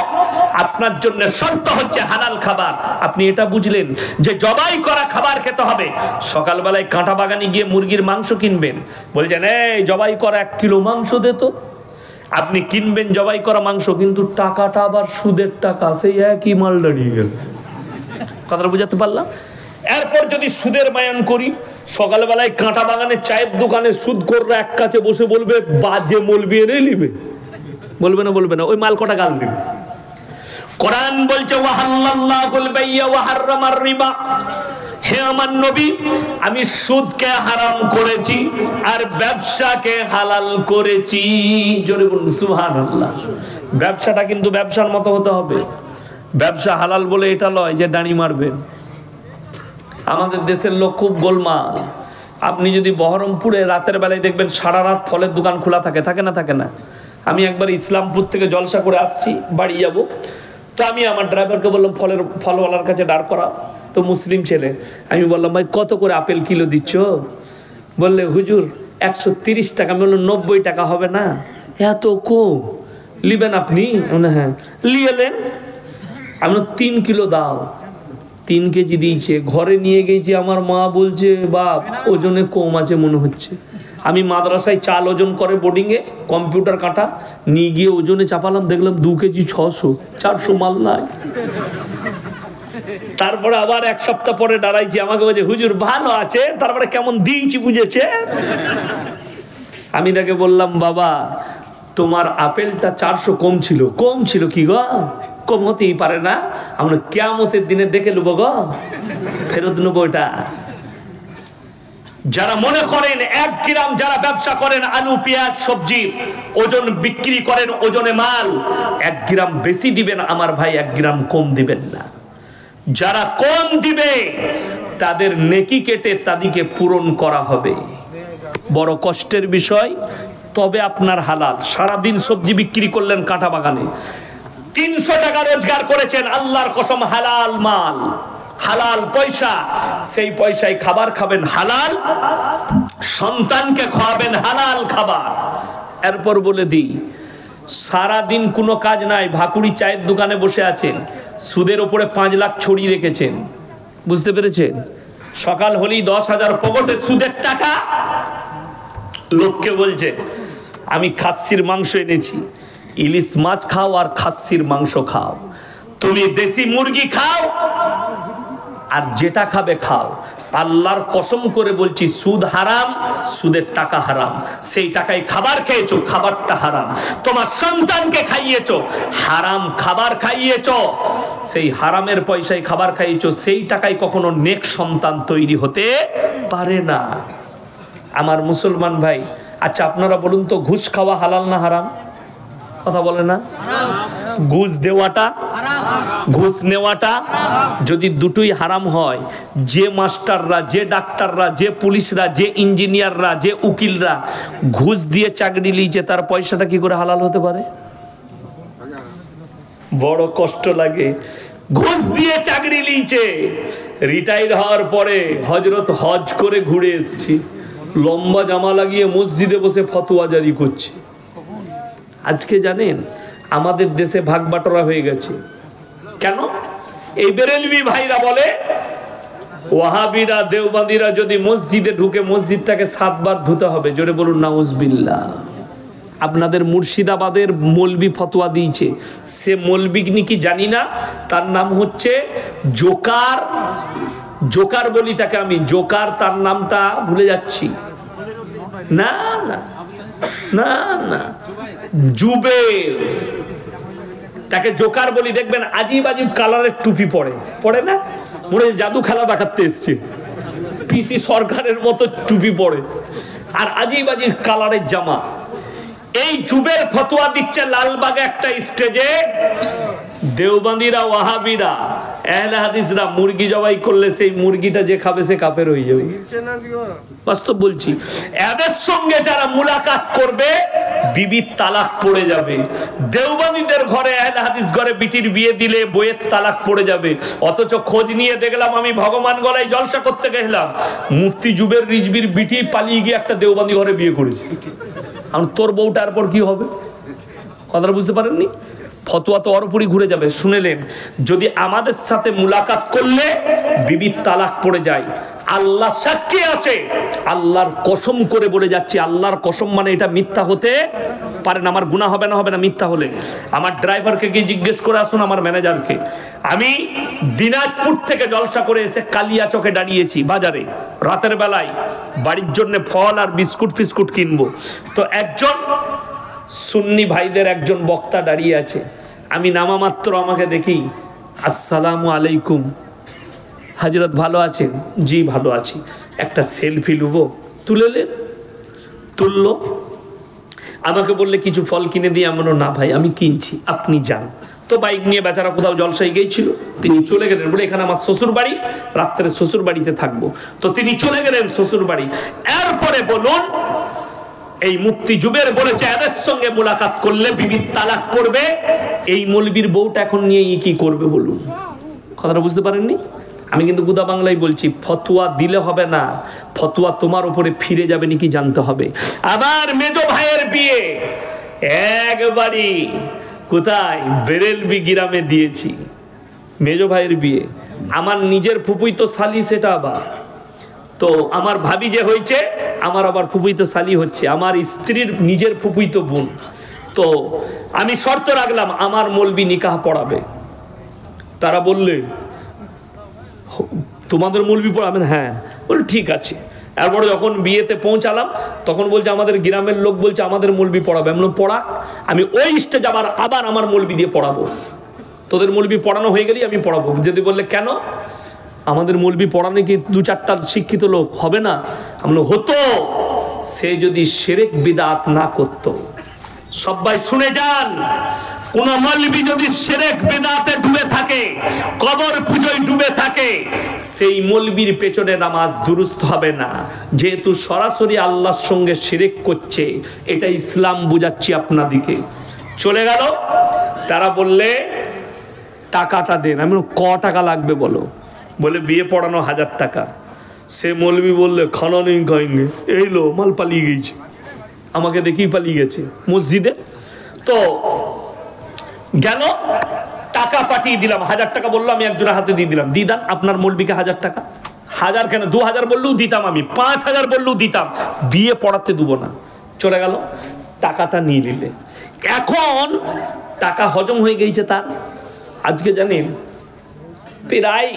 আপনার জন্য শর্ত হচ্ছে হালাল খাবার। আপনি এটা বুঝলেন যে জবাই করা খাবার খেতে হবে। সকালবেলায় কাঁটা বাগানে গিয়ে মুরগির মাংস কিনবেন, বলছেন এই জবাই করা 1 কিলো মাংস দে তো। আপনি কিনবেন জবাই করা মাংস, কিন্তু টাকাটা আবার সুদের টাকা, সেই একই মাল দাঁড়িয়ে গেল। কথাটা বুঝাতে পারলাম? এরপর যদি সুদের মায়ান করি, সকালবেলায় কাঁটা বাগানে চায়ের দোকানে সুদখোররা এক কাছে বসে বলবে বাজে মলবি এনে নিবে, বলবে না? বলবে না? ওই মাল কটা গাল দিবে। কোরআন বলছে ওয়াহাল্লাল্লাহুল বাইয়া ওয়া হাররামার রিবা। হে আমার নবী, আমি সুদকে হারাম করেছি আর ব্যবসাকে হালাল করেছি। জোরে বলুন সুবহানাল্লাহ। ব্যবসাটা কিন্তু ব্যবসার মতো হতে হবে। ব্যবসা হালাল বলে এটা নয় যে দাঁড়ি মারবেন। আমাদের দেশের লোক খুব গোলমাল। আপনি যদি বহরমপুরে রাতের বেলায় দেখবেন সারা রাত ফলের দোকান খোলা থাকে, থাকে না? থাকে না? আমি একবার ইসলামপুর থেকে জলসা করে আসছি, বাড়ি যাব, তো আমি আমার ড্রাইভারকে বললাম ফলওয়ালার কাছে দাঁড় করা। তো মুসলিম ছেলে, আমি বললাম ভাই কত করে আপেল কিলো দিচ্ছ? বললে হুজুর 130 টাকা। আমি বললাম 90 টাকা হবে না? এত কম লিবেন আপনি? হ্যাঁ। লিয়েলেন? আমি 3 কিলো দাও। 3 কেজি দিয়েছে। ঘরে নিয়ে গেছি, আমার মা বলছে বাপ ওজনে কম আছে মনে হচ্ছে। আমি মাদ্রাসায় চাল ওজন করে বোর্ডিংয়ে, কম্পিউটার কাটা নিয়ে গিয়ে ওজনে চাপালাম, দেখলাম 2 কেজি 600, 400 মাল নাই। তারপরে আবার 1 সপ্তাহ পরে দাঁড়াইছি, আমাকে বলছে হুজুর ভালো আছে, তারপরে কেমন দিয়েছি বুঝেছে। আমি তাকে বললাম বাবা তোমার আপেলটা 400 কম ছিল। কম ছিল কি গো? কম হতেই পারে না। আমরা কিয়ামতের দিনে দেখে নেবো গো, ফেরত নেবো। এটা যারা মনে করেন 1 গ্রাম, যারা ব্যবসা করেন আলু পেঁয়াজ সবজি ওজন বিক্রি করেন, ওজনে মাল 1 গ্রাম বেশি দিবেন আমার ভাই, 1 গ্রাম কম দিবেন না। যারা কম দিবে তাদের নেকি কেটে তাদেরকে পূরণ করা হবে। বড় কষ্টের বিষয়, তবে আপনার হালাল। সারাদিন সবজি বিক্রি করলেন কাঁটা বাগানে, 300 টাকা রোজগার করেছেন, আল্লাহর কসম হালাল মাল, হালাল পয়সা, সেই পয়সায় খাবার খাবেন হালাল, সন্তানকে খাওয়াবেন হালাল খাবার। এরপর বলে দিই, সারাদিন কোনো কাজ নাই, ভাকুড়ি চায়ের দোকানে বসে আছেন, সুদের ওপরে 5 লাখ ছড়িয়ে রেখেছেন, বুঝতে পেরেছেন? সকাল হলেই 10,000 পকেটে সুদের টাকা। লোককে বলছে আমি খাসির মাংস এনেছি, ইলিশ মাছ খাও আর খাসির মাংস খাও, তুমি দেশি মুরগি খাও আর যেটা খাবে খাও। আল্লাহর কসম করে বলছি, সুদ হারাম, সুদের টাকা হারাম, সেই টাকায় খাবার খেয়েছো, খাবারটা হারাম। তোমার সন্তানকে খাইয়েছো, হারাম খাবার খাইয়েছো, সেই হারামের পয়সায় খাবার খাইয়েছো, সেই টাকায় কখনো নেক সন্তান তৈরি হতে পারে না। আমার মুসলমান ভাই, আচ্ছা আপনারা বলুন তো, ঘুষ খাওয়া হালাল না হারাম? কথা বলে না? ঘুষ দেওয়াটা, ঘুষ নেওয়াটা, যদি দুটোই হারাম হয়, যে মাস্টাররা, যে ডাক্তাররা, যে পুলিশরা, যে ইঞ্জিনিয়াররা, যে উকিলরা ঘুষ দিয়ে চাকরি লিয়েছে, তার পয়সাটা কি করে হালাল হতে পারে? বড় কষ্ট লাগে। ঘুষ দিয়ে চাকরি লিয়েছে, রিটায়ার হওয়ার পরে হজরত হজ করে ঘুরে এসেছি, লম্বা জামা লাগিয়ে মসজিদে বসে ফতোয়া জারি করছে। আজকে জানেন আমাদের দেশে ভাগ বাটোয়ারা হয়ে গেছে কেন? এই বেরেলভি ভাইরা বলে ওয়াহাবিরা, দেওবন্দিরা যদি মসজিদে ঢুকে মসজিদটাকে 7 বার ধুতে হবে। জোরে বলুন নাউজুবিল্লাহ। আপনাদের মুর্শিদাবাদের মৌলবি ফতোয়া দিয়েছে, সে মৌলবি কি জানি না, তার নাম হচ্ছে জোকার, জোকার বলি তাকে আমি, জোকার তার নামটা ভুলে যাচ্ছি, না না না না, জুবের, তাকে জোকার বলি। দেখবেন আজিব আজিব কালারের টুপি পরে, পরে না, মনে হয় জাদু খেলা দেখাতে এসছে, পিসি সরকারের মতো টুপি পরে আর আজিব আজিব কালারের জামা। এই জুবের ফতোয়া দিচ্ছে লালবাগে একটা স্টেজে, দেওবন্দিরা, ওয়াহাবিরা, আহলে হাদিসরা মুরগি জবাই করলে সেই মুরগিটা যে খাবে সে কাফের হয়ে যাবে। বাস্তব বলছি, এদের সঙ্গে যারা মুলাকাত করবে বিবির তালাক পড়ে যাবে। দেওবন্দিদের ঘরে, আহলে হাদিস ঘরে বিটির বিয়ে দিলে বইয়ের তালাক পড়ে যাবে। অথচ খোঁজ নিয়ে দেখলাম, আমি ভগবান গলায় জলসা করতে গেলাম, মুফতি জুবের রিজবির বিটি পালিয়ে গিয়ে একটা দেওবন্দি ঘরে বিয়ে করেছে। আর তোর বউটার পর কি হবে? কথাটা বুঝতে পারেননি? ফতোয়া তো ওর উপরই ঘুরে যাবে। শুনেলেন, যদি আমাদের সাথে মুলাকাত করলে বিবির তালাক পড়ে যায়, আল্লাহ সাক্ষী আছে, আল্লাহর কসম করে বলে যাচ্ছি, আল্লাহর কসম মানে এটা মিথ্যা হতে পারে না। আমার গুনাহ হবে না? হবে না মিথ্যা হলে? আমার ড্রাইভারকে গিয়ে জিজ্ঞেস করে আসুন, আমার ম্যানেজারকে। আমি দিনাজপুর থেকে জলসা করে এসে কালিয়াচকে দাঁড়িয়েছি বাজারে, রাতের বেলায় বাড়ির জন্য ফল আর বিস্কুট ফিস্কুট কিনবো। তো একজন সুন্নি ভাইদের একজন বক্তা দাঁড়িয়ে আছে, আমি নামা মাত্র আমাকে দেখি, আসসালামু আলাইকুম হাজরত, ভালো আছেন? জি ভালো আছি, একটা সেলফি নেবো। তুললো, আমাকে বললে কিছু ফল কিনে দিয়ে। আমি বললাম না ভাই আমি কিনছি, আপনি যান। তো বাইক নিয়ে বেচারা কোথাও জলসায় গিয়েছিল, তিনি চলে গেলেন, বলে এখানে আমার শ্বশুর বাড়ি, রাত্রে শ্বশুর বাড়িতে থাকবো। তো তিনি চলে গেলেন শ্বশুর বাড়ি। এরপরে বলুন, এই মুফতি জুবের বলেছে এদের সঙ্গে মুলাকাত করলে বিবির তালাক পড়বে। এই মৌলবীর বউটা এখন নিয়ে কি করবে বলুন? কথাটা বুঝতে পারেননি? আমি কিন্তু গুদা বাংলায় বলছি, ফতোয়া দিলে হবে না, ফতোয়া তোমার উপরে ফিরে যাবে নাকি জানতে হবে। আবার মেজো ভাইয়ের বিয়ে একবারই কোথায়, বেরেলভি গ্রামে দিয়েছি। মেজো ভাইয়ের বিয়ে, আমার নিজের ফুপুই তো শালি, সেটা আবার তো আমার ভাবি যে হয়েছে, আমার আবার ফুপুই তো শালি হচ্ছে, আমার স্ত্রীর নিজের ফুপুই তো বোন। তো আমি শর্ত রাখলাম আমার মৌলবি নিকাহ পড়াবে। তারা বললে তোমাদের মৌলবি পড়াবেন? হ্যাঁ। বল ঠিক আছে। এরপরে যখন বিয়েতে পৌঁছালাম তখন বলছে আমাদের গ্রামের লোক বলছে আমাদের মৌলবি পড়াবে। আমি বললাম পড়া, আমি ওই স্টেজ আবার আমার মৌলবি দিয়ে পড়াবো, তোদের মৌলবি পড়ানো হয়ে গেলেই আমি পড়াবো। যদি বললে কেন, আমাদের মৌলবি পড়ানো কি 2-4টা শিক্ষিত লোক হবে না? আমরা হতো, সে যদি শিরক বিদআত না করত। সবাই শুনে যান, কোন মৌলবি যদি শিরক বিদআতে ডুবে থাকে, কবর পূজায় ডুবে থাকে, সেই মৌলবির পেছনে নামাজ দুরুস্ত হবে না, যেহেতু সরাসরি আল্লাহর সঙ্গে শিরক করছে। এটা ইসলাম বুঝাচ্ছি আপনাদিকে। চলে গেল, তারা বললে টাকাটা দেন। আমি ক টাকা লাগবে বলো? বলে বিয়ে পড়ানো 1000 টাকা। সে মৌলবি বললে খানা নেই খাएंगे, এই লো মাল পালিয়ে গেছে, আমাকে দেখেই পালিয়ে গেছে মসজিদে। তো গেল, টাকা পাঠিয়ে দিলাম, 1000 টাকা বললো, আমি একজনের হাতে দিয়ে দিলাম, দিয়ে দেন আপনার মৌলবিকে 1000 টাকা। 1000 কেন, 2000 বললেও দিতাম, আমি 5000 বললেও দিতাম, বিয়ে পড়াতে দেবো না। চলে গেল, টাকাটা নিয়ে নিলে। এখন টাকা হজম হয়ে গেছে তার। আজকে জানেন প্রায়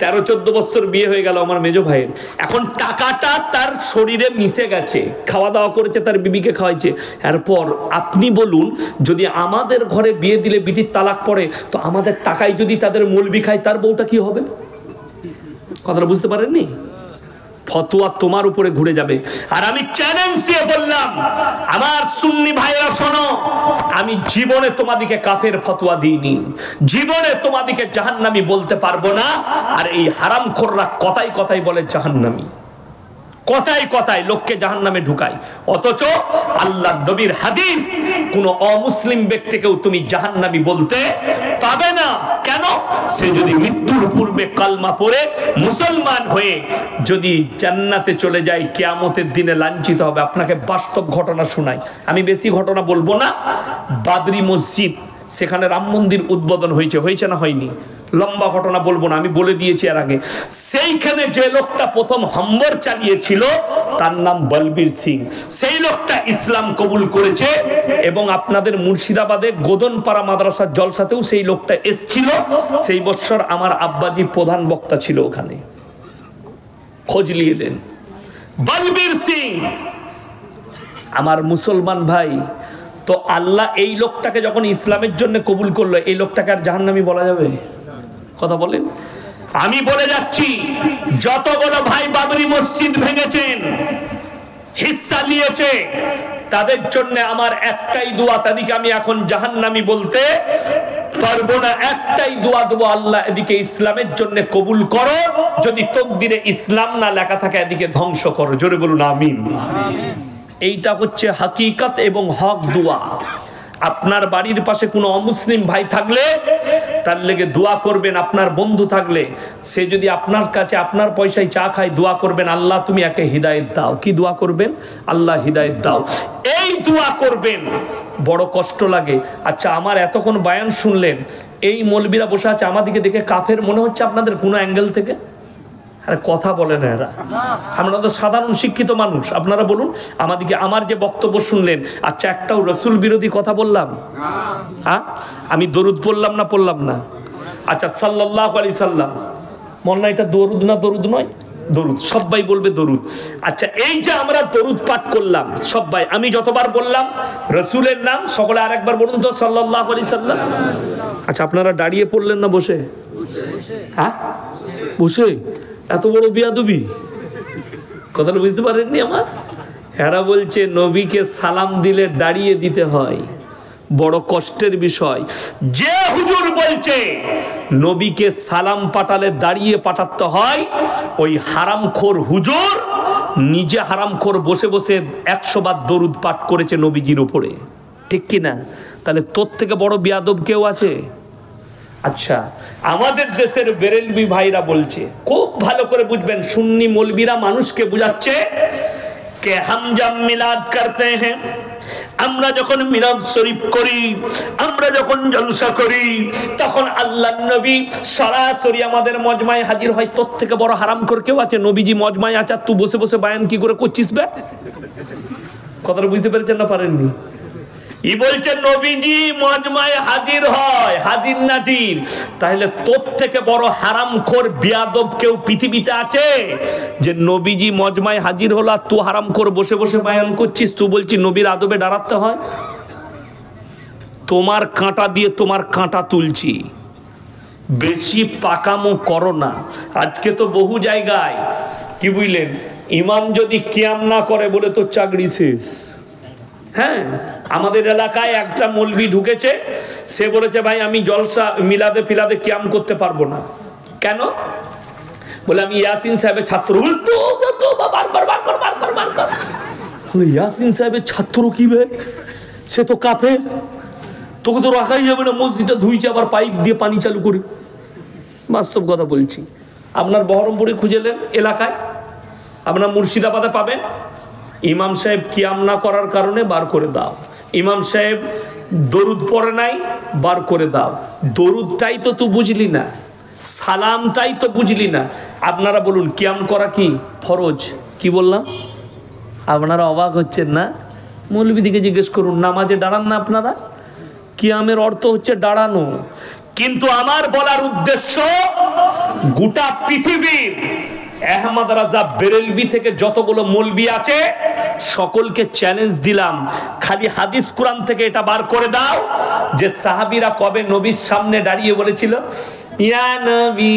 13-14 বছর বিয়ে হয়ে গেল আমার মেজো ভাইয়ের। এখন টাকাটা তার শরীরে মিশে গেছে, খাওয়া দাওয়া করেছে, তার বিবিকে খাওয়াইছে। এরপর আপনি বলুন, যদি আমাদের ঘরে বিয়ে দিলে বিটির তালাক পড়ে, তো আমাদের টাকায় যদি তাদের মৌলবি খায়, তার বউটা কি হবে? কথাটা বুঝতে পারেননি? ফতোয়া তোমার উপরে ঘুরে যাবে। আর আমি চ্যালেঞ্জ দিয়ে বললাম, আমার সুন্নি ভাইরা শোনো, আমি জীবনে তোমাদিকে কাফের ফতোয়া দিইনি, জীবনে তোমাদিকে জাহান্নামী বলতে পারবো না। আর এই হারামখোররা কথাই কথাই বলে জাহান্নামী, কথায় কথায় লোককে জাহান্নামে ঢুকায়। অথচ আল্লাহর নবীর হাদিস, কোন অমুসলিম ব্যক্তিকেও তুমি জাহান্নামী বলতে পাবে না। কেন? সে যদি মৃত্যুর পূর্বে কালমা পড়ে মুসলমান হয়ে যদি জান্নাতে চলে যায়, কিয়ামতের দিনে লাঞ্ছিত হবে। আপনাকে বাস্তব ঘটনা শোনাই, আমি বেশি ঘটনা বলবো না। বাবরি মসজিদ, সেখানে রাম মন্দির উদ্বোধন হয়েছে না হয়নি? লম্বা ঘটনা বলবো না, আমি বলে দিয়েছি এর আগে। সেইখানে যে লোকটা প্রথম হামবর চালিয়েছিল, তার নাম বলবীর সিং। সেই লোকটা ইসলাম কবুল করেছে, এবং আপনাদের মুর্শিদাবাদে গোদনপাড়া মাদ্রাসার জলসাতেও সেই লোকটা এসছিল। সেই বছর আমার আব্বাজি প্রধান বক্তা ছিল ওখানে, খোঁজ নিয়ে এলেন। বলবীর সিং আমার মুসলমান ভাই, তো আল্লাহ এই লোকটাকে যখন ইসলামের জন্য কবুল করলো, এই লোকটাকে আর জাহান্নামী বলা যাবে? কথা বলেন। আমি বলে যাচ্ছি, যতগুলো ভাই বাবরি মসজিদ ভেঙেছেন, হিস্সা নিয়েছে, তাদের জন্য আমার একটাই দোয়া, তাদেরকে আমি এখন জাহান্নামী বলতে পারবো না। একটাই দোয়া দেবো, আল্লাহ এদিকে ইসলামের জন্য কবুল করো, যদি তকদিরে ইসলাম না লেখা থাকে এদিকে ধ্বংস করো। জোরে বলুন আমিন। এইটা হচ্ছে হাকিকত এবং হক দোয়া। আপনার বাড়ির পাশে কোনো অমুসলিম ভাই থাকলে তার লেগে দোয়া করবেন। আপনার বন্ধু থাকলে সে যদি আপনার কাছে আপনার পয়সায় চা খায়, দোয়া করবেন, আল্লাহ তুমি একে হিদায়েত দাও। কি দোয়া করবেন? আল্লাহ হিদায়েত দাও, এই দোয়া করবেন। বড় কষ্ট লাগে। আচ্ছা, আমার এতক্ষণ বয়ান শুনলেন, এই মৌলবীরা বসে আছে, আমাদেরকে দেখে কাফের মনে হচ্ছে আপনাদের কোনো অ্যাঙ্গেল থেকে? আরে কথা বলে না এরা, আমরা তো সাধারণ শিক্ষিত মানুষ। আপনারা বলুন আমাদেরকে, আমার যে বক্তব্য শুনলেন, আচ্ছা একটাও রসুল বিরোধী কথা বললাম? হ্যাঁ, আমি দরুদ পড়লাম না? আচ্ছা, সাল্লাল্লাহু আলাইহি সাল্লাম, মনে না এটা দরুদ না? দরুদ নয়, দরুদ। সবাই বলবে দরুদ। আচ্ছা, এই যে আমরা দরুদ পাঠ করলাম সবাই, আমি যতবার বললাম রসুলের নাম, সকলে আরেকবার বলুন তো, সাল্লাল্লাহু আলাইহি সাল্লাম। আচ্ছা, আপনারা দাঁড়িয়ে পড়লেন না বসে? হ্যাঁ, বসে। এত বড় বিয়াদবি, কথাটা বুঝতে পারেননি আমার? এরা বলছে নবীকে সালাম দিলে দাঁড়িয়ে দিতে হয়, বড় কষ্টের বিষয়। যে হুজুর বলছে নবীকে সালাম পাঠালে দাঁড়িয়ে পাঠাতে হয়, ওই হারামখোর হুজুর নিজে হারামখোর বসে বসে 100 বার দরুদ পাঠ করেছে নবীজির উপরে, ঠিক কিনা? তাহলে তোর থেকে বড় বিয়াদব কেউ আছে? আচ্ছা, আমাদের দেশের বেরেলভি ভাইরা বলছে, খুব ভালো করে বুঝবেন, সুন্নি মৌলবীরা মানুষকে বুঝাচ্ছে কে হাম জব মিলাদ করতে হ্যাঁ, আমরা যখন মিলাদ শরীফ করি, আমরা যখন জলসা করি, তখন আল্লাহর নবী সরাসরি আমাদের মজমায় হাজির হয়। তোর থেকে বড় হারামখোর কেউ আছে? নবীজি মজমায় আছে, তুই বসে বসে বায়ান কি করে করছিস বে? কথাটা বুঝতে পেরেছেন না পারেননি? ই বলছে নবীজি মজমায় হাজির হয়, হাজির নাজির। তাহলে তোর থেকে বড় হারামখোর বিয়াদব কেউ পৃথিবীতে আছে যে নবীজি মজমায় হাজির হলো আর তুই হারামখোর বসে বসে বায়ান করছিস? তুই বলছিস নবীর আদবে দাঁড়াতে হয়? তোমার কাঁটা দিয়ে তোমার কাঁটা তুলছি, বেশি পাকামো করো না। আজকে তো বহু জায়গায় কি বুঝলেন, ইমাম যদি কিয়াম না করে বলে তো চাকরি শেষ। হ্যাঁ, আমাদের এলাকায় একটা মৌলবি ঢুকেছে, সে বলেছে ভাই আমি জলসা মিলাদে ফিলাদে কিয়াম করতে পারবো না। কেন? বলে আমি ইয়াসিন সাহেবের ছাত্র। ইয়াসিন সাহেবের ছাত্র কি বে, সে তো কাফের, তোকে তো রাখাই যাবে না, মসজিদটা ধুইছে আবার পাইপ দিয়ে পানি চালু করে। বাস্তব কথা বলছি, আপনার বহরমপুরে খুঁজেলেন এলাকায়, আপনার মুর্শিদাবাদে পাবেন, ইমাম সাহেব কিয়াম না করার কারণে বার করে দাও। ইমাম সাহেব দরুদ পড়ে নাই, বার করে দাও। দরুদটাই তো তুই বুঝলি না, সালামটাই তো বুঝলি না। আপনারা বলুন কিয়াম করা কি ফরজ? কি বললাম? আপনারা অবাক হচ্ছেন না? মৌলবীদিকে জিজ্ঞেস করুন, নামাজে দাঁড়ান না আপনারা? কিয়ামের অর্থ হচ্ছে দাঁড়ানো। কিন্তু আমার বলার উদ্দেশ্য, গোটা পৃথিবীর আহমদ রাজা বেরেলভি থেকে যতগুলো মৌলবি আছে সকলকে চ্যালেঞ্জ দিলাম, খালি হাদিস কোরআন থেকে এটা বার করে দাও যে সাহাবীরা কবে নবীর সামনে দাঁড়িয়ে বলেছিল ইয়া নবী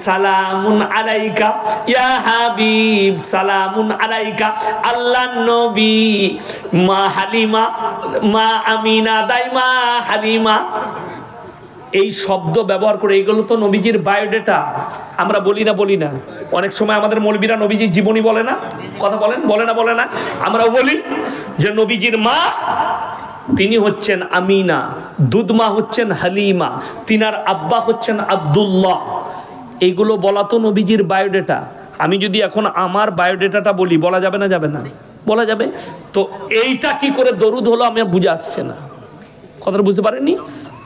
সালামুন আলাইকা, ইয়া হাবিব সালামুন আলাইকা। আল্লাহ নবী মা হালিমা, মা আমিনা দাইমা হালিমা, এই শব্দ ব্যবহার করে, এগুলো তো নবীজির বায়োডেটা। আমরা বলি না অনেক সময় আমাদের মৌলবীরা নবীজির জীবনী বলে না, কথা বলেন, বলে না? আমরাও বলি যে নবীজির মা তিনি হচ্ছেন আমিনা, দুধমা হচ্ছেন হালিমা, তিনার আব্বা হচ্ছেন আব্দুল্লাহ। এইগুলো বলা তো নবীজির বায়োডেটা। আমি যদি এখন আমার বায়োডেটাটা বলি, বলা যাবে না? যাবে না, বলা যাবে। তো এইটা কি করে দরুদ হলো আমি বুঝে আসছে না, কথাটা বুঝতে পারেননি?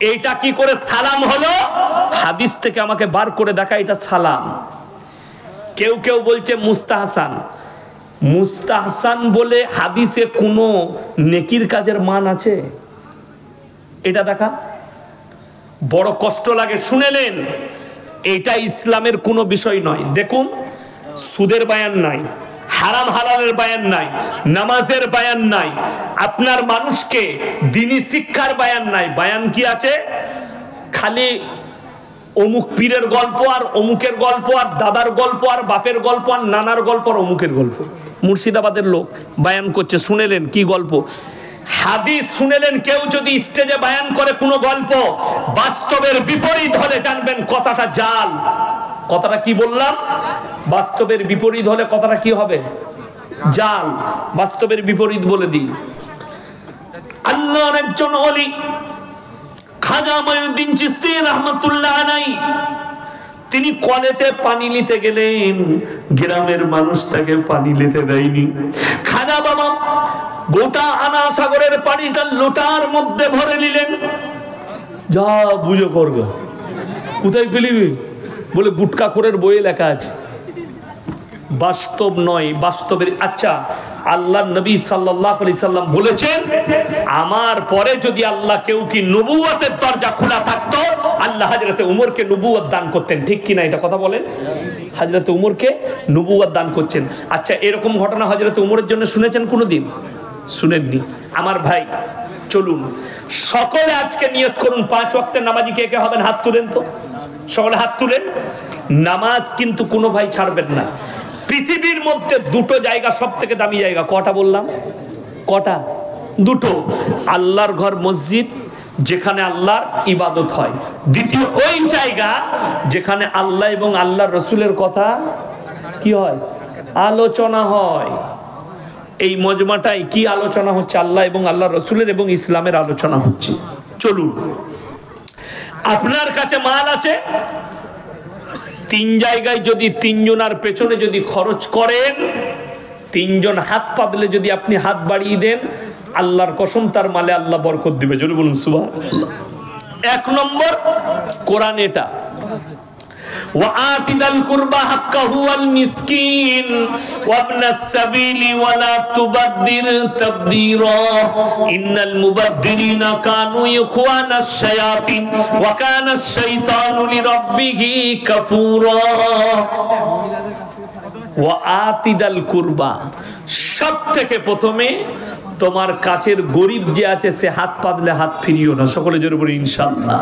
এইটা কি করে সালাম হলো? হাদিস থেকে আমাকে বার করে দেখা এটা সালাম। কেউ কেউ বলছে মুস্তাহসান। মুস্তাহসান বলে হাদিসে কোনো নেকির কাজের মান আছে? এটা দেখা বড় কষ্ট লাগে। শুনেলেন, এটা ইসলামের কোনো বিষয় নয়। দেখুন, সুদের বায়ান নাই, হারাম হালালের বায়ান নাই, নামাজের বায়ান নাই, আপনার মানুষকে দ্বীনি শিক্ষার বায়ান নাই। বায়ান কি আছে? খালি অমুক পীরের গল্প আর অমুকের গল্প আর দাদার গল্প আর বাপের গল্প আর নানার গল্প আর অমুকের গল্প। মুর্শিদাবাদের লোক বায়ান করছে, শুনেলেন কি গল্প? হাদিস শুনেলেন। কেউ যদি স্টেজে বায়ান করে কোনো গল্প বাস্তবের বিপরীত হলে জানবেন কথাটা জাল। কথাটা কি বললাম? বাস্তবের বিপরীত হলে কথাটা কি হবে? জাল। বাস্তবের বিপরীত বলে দিই। আল্লাহর একজন ওলি খাজা মঈনুদ্দিন চিশতি রাহমাতুল্লাহ আলাইহি, তিনি কলেতে পানি নিতে গেলেন, গ্রামের মানুষ তাকে পানি নিতে দেয়নি। খাজা বাবা গোটা আনা সাগরের পানিটা লোটার মধ্যে ভরে নিলেন। যা বুঝে করগা, কোথায় ফেলিবি? বলে গুটকাখোরের বইয়ে লেখা আছে। বাস্তব নয়, বাস্তবের। আচ্ছা, আল্লাহ নবী সাল্লাল্লাহু আলাইহি সাল্লাম বলেছেন, আমার পরে যদি আল্লাহ কেউ কি নবুয়তের দরজা খোলা থাকতো, আল্লাহ হযরতে উমরকে নবুয়ত দান করতেন। ঠিক কিনা এটা কথা বলেন? হযরতে উমরকে নবুয়ত দান করছেন। আচ্ছা, এরকম ঘটনা হযরতে উমরের জন্য শুনেছেন কোনোদিন? শুনেননি। আমার ভাই, চলুন সকলে আজকে নিয়ত করুন, 5 ওয়াক্তের নামাজি কে কে হবেন? হাত তুলেন তো, সকলে হাত তুলেন। নামাজ কিন্তু কোনো ভাই ছাড়বেন না। পৃথিবীর মধ্যে দুটো জায়গা সব থেকে দামি জায়গা। কটা বললাম? কটা? দুটো। আল্লাহর ঘর মসজিদ, যেখানে আল্লাহর ইবাদত হয়। দ্বিতীয় ওই জায়গা যেখানে আল্লাহ এবং আল্লাহর রসুলের কথা কি হয়? আলোচনা হয়। এই মজমাটাই কি আলোচনা হচ্ছে? আল্লাহ এবং আল্লাহ রসুলের এবং ইসলামের আলোচনা হচ্ছে। চলুন, আপনার কাছে মাল আছে, 3 জায়গায় যদি 3 জনের পেছনে যদি খরচ করেন, 3 জন হাত পাতলে যদি আপনি হাত বাড়িয়ে দেন, আল্লাহর কসম তার মালে আল্লাহ বরকত দিবে। জোরে বলুন সুবহানাল্লাহ। 1 নম্বর কোরআন এটা, وآتِ ذا القربى حقه والمسكين وابن السبيل ولا تبذر تبذيرا إن المبذرين كانوا إخوان الشياطين وكان الشيطان لربه كفورا। وآتِ ذا القربى, সব থেকে প্রথমে তোমার কাছের গরিব যে আছে সে হাত পাতলে হাত ফিরিও না, সকলে জোরে বলি ইনশাআল্লাহ।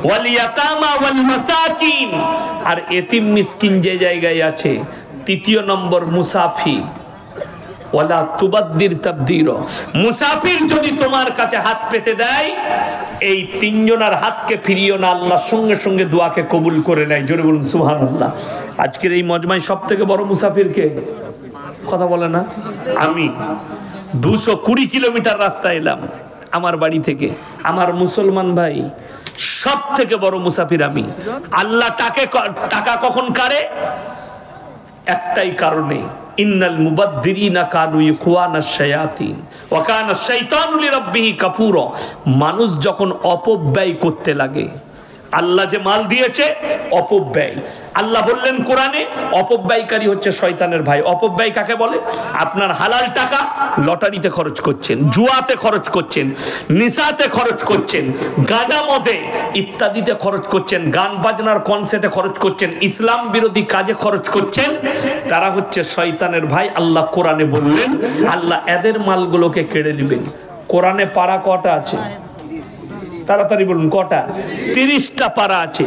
ওয়াল ইয়াতামা ওয়াল মাসাকিন, আর এতিম মিসকিন যে জায়গায় আছে। তৃতীয় নম্বর মুসাফির, ওয়ালা তুবাদ্দির তাবদীর, মুসাফির যদি তোমার কাছে হাত পেতে দেয় এই তিনজনের হাতকে ফিরিও না, আল্লাহর সঙ্গে সঙ্গে দোয়াকে কবুল করে নেয়, জোরে বলুন সুবহানাল্লাহ। আজকের এই মজমায় সব থেকে বড় মুসাফির কে? কথা বলে না। আমি 220 কিলোমিটার রাস্তা এলাম আমার বাড়ি থেকে, আমার মুসলমান ভাই সব থেকে বড় মুসাফির আমি। আল্লাহ টাকা কখন কারে? একটাই কারণে, ইন্নাল মুবাদ্দিরিনা কানু ইখওয়ানাশ শায়াতিন ওয়া কানা শাইতানু লিরাব্বিহি কাফুরা। মানুষ যখন অপব্যয় করতে লাগে, আল্লাহ যে মাল দিয়েছে অপব্যয়, আল্লাহ বললেন কোরআনে অপব্যয়কারী হচ্ছে শয়তানের ভাই। অপব্যয় কাকে বলে? আপনার হালাল টাকা লটারিতে খরচ করছেন, জুয়াতে খরচ করছেন, নিশাতে খরচ করছেন, গাঁজা মদে ইত্যাদিতে খরচ করছেন, গান বাজনার কনসার্টে খরচ করছেন, ইসলাম বিরোধী কাজে খরচ করছেন, তারা হচ্ছে শয়তানের ভাই। আল্লাহ কোরআনে বললেন আল্লাহ এদের মালগুলোকে কেড়ে নেবেন। কোরআনে পারা কটা আছে? তাড়াতাড়ি বলুন কটা? 30টা পারা আছে।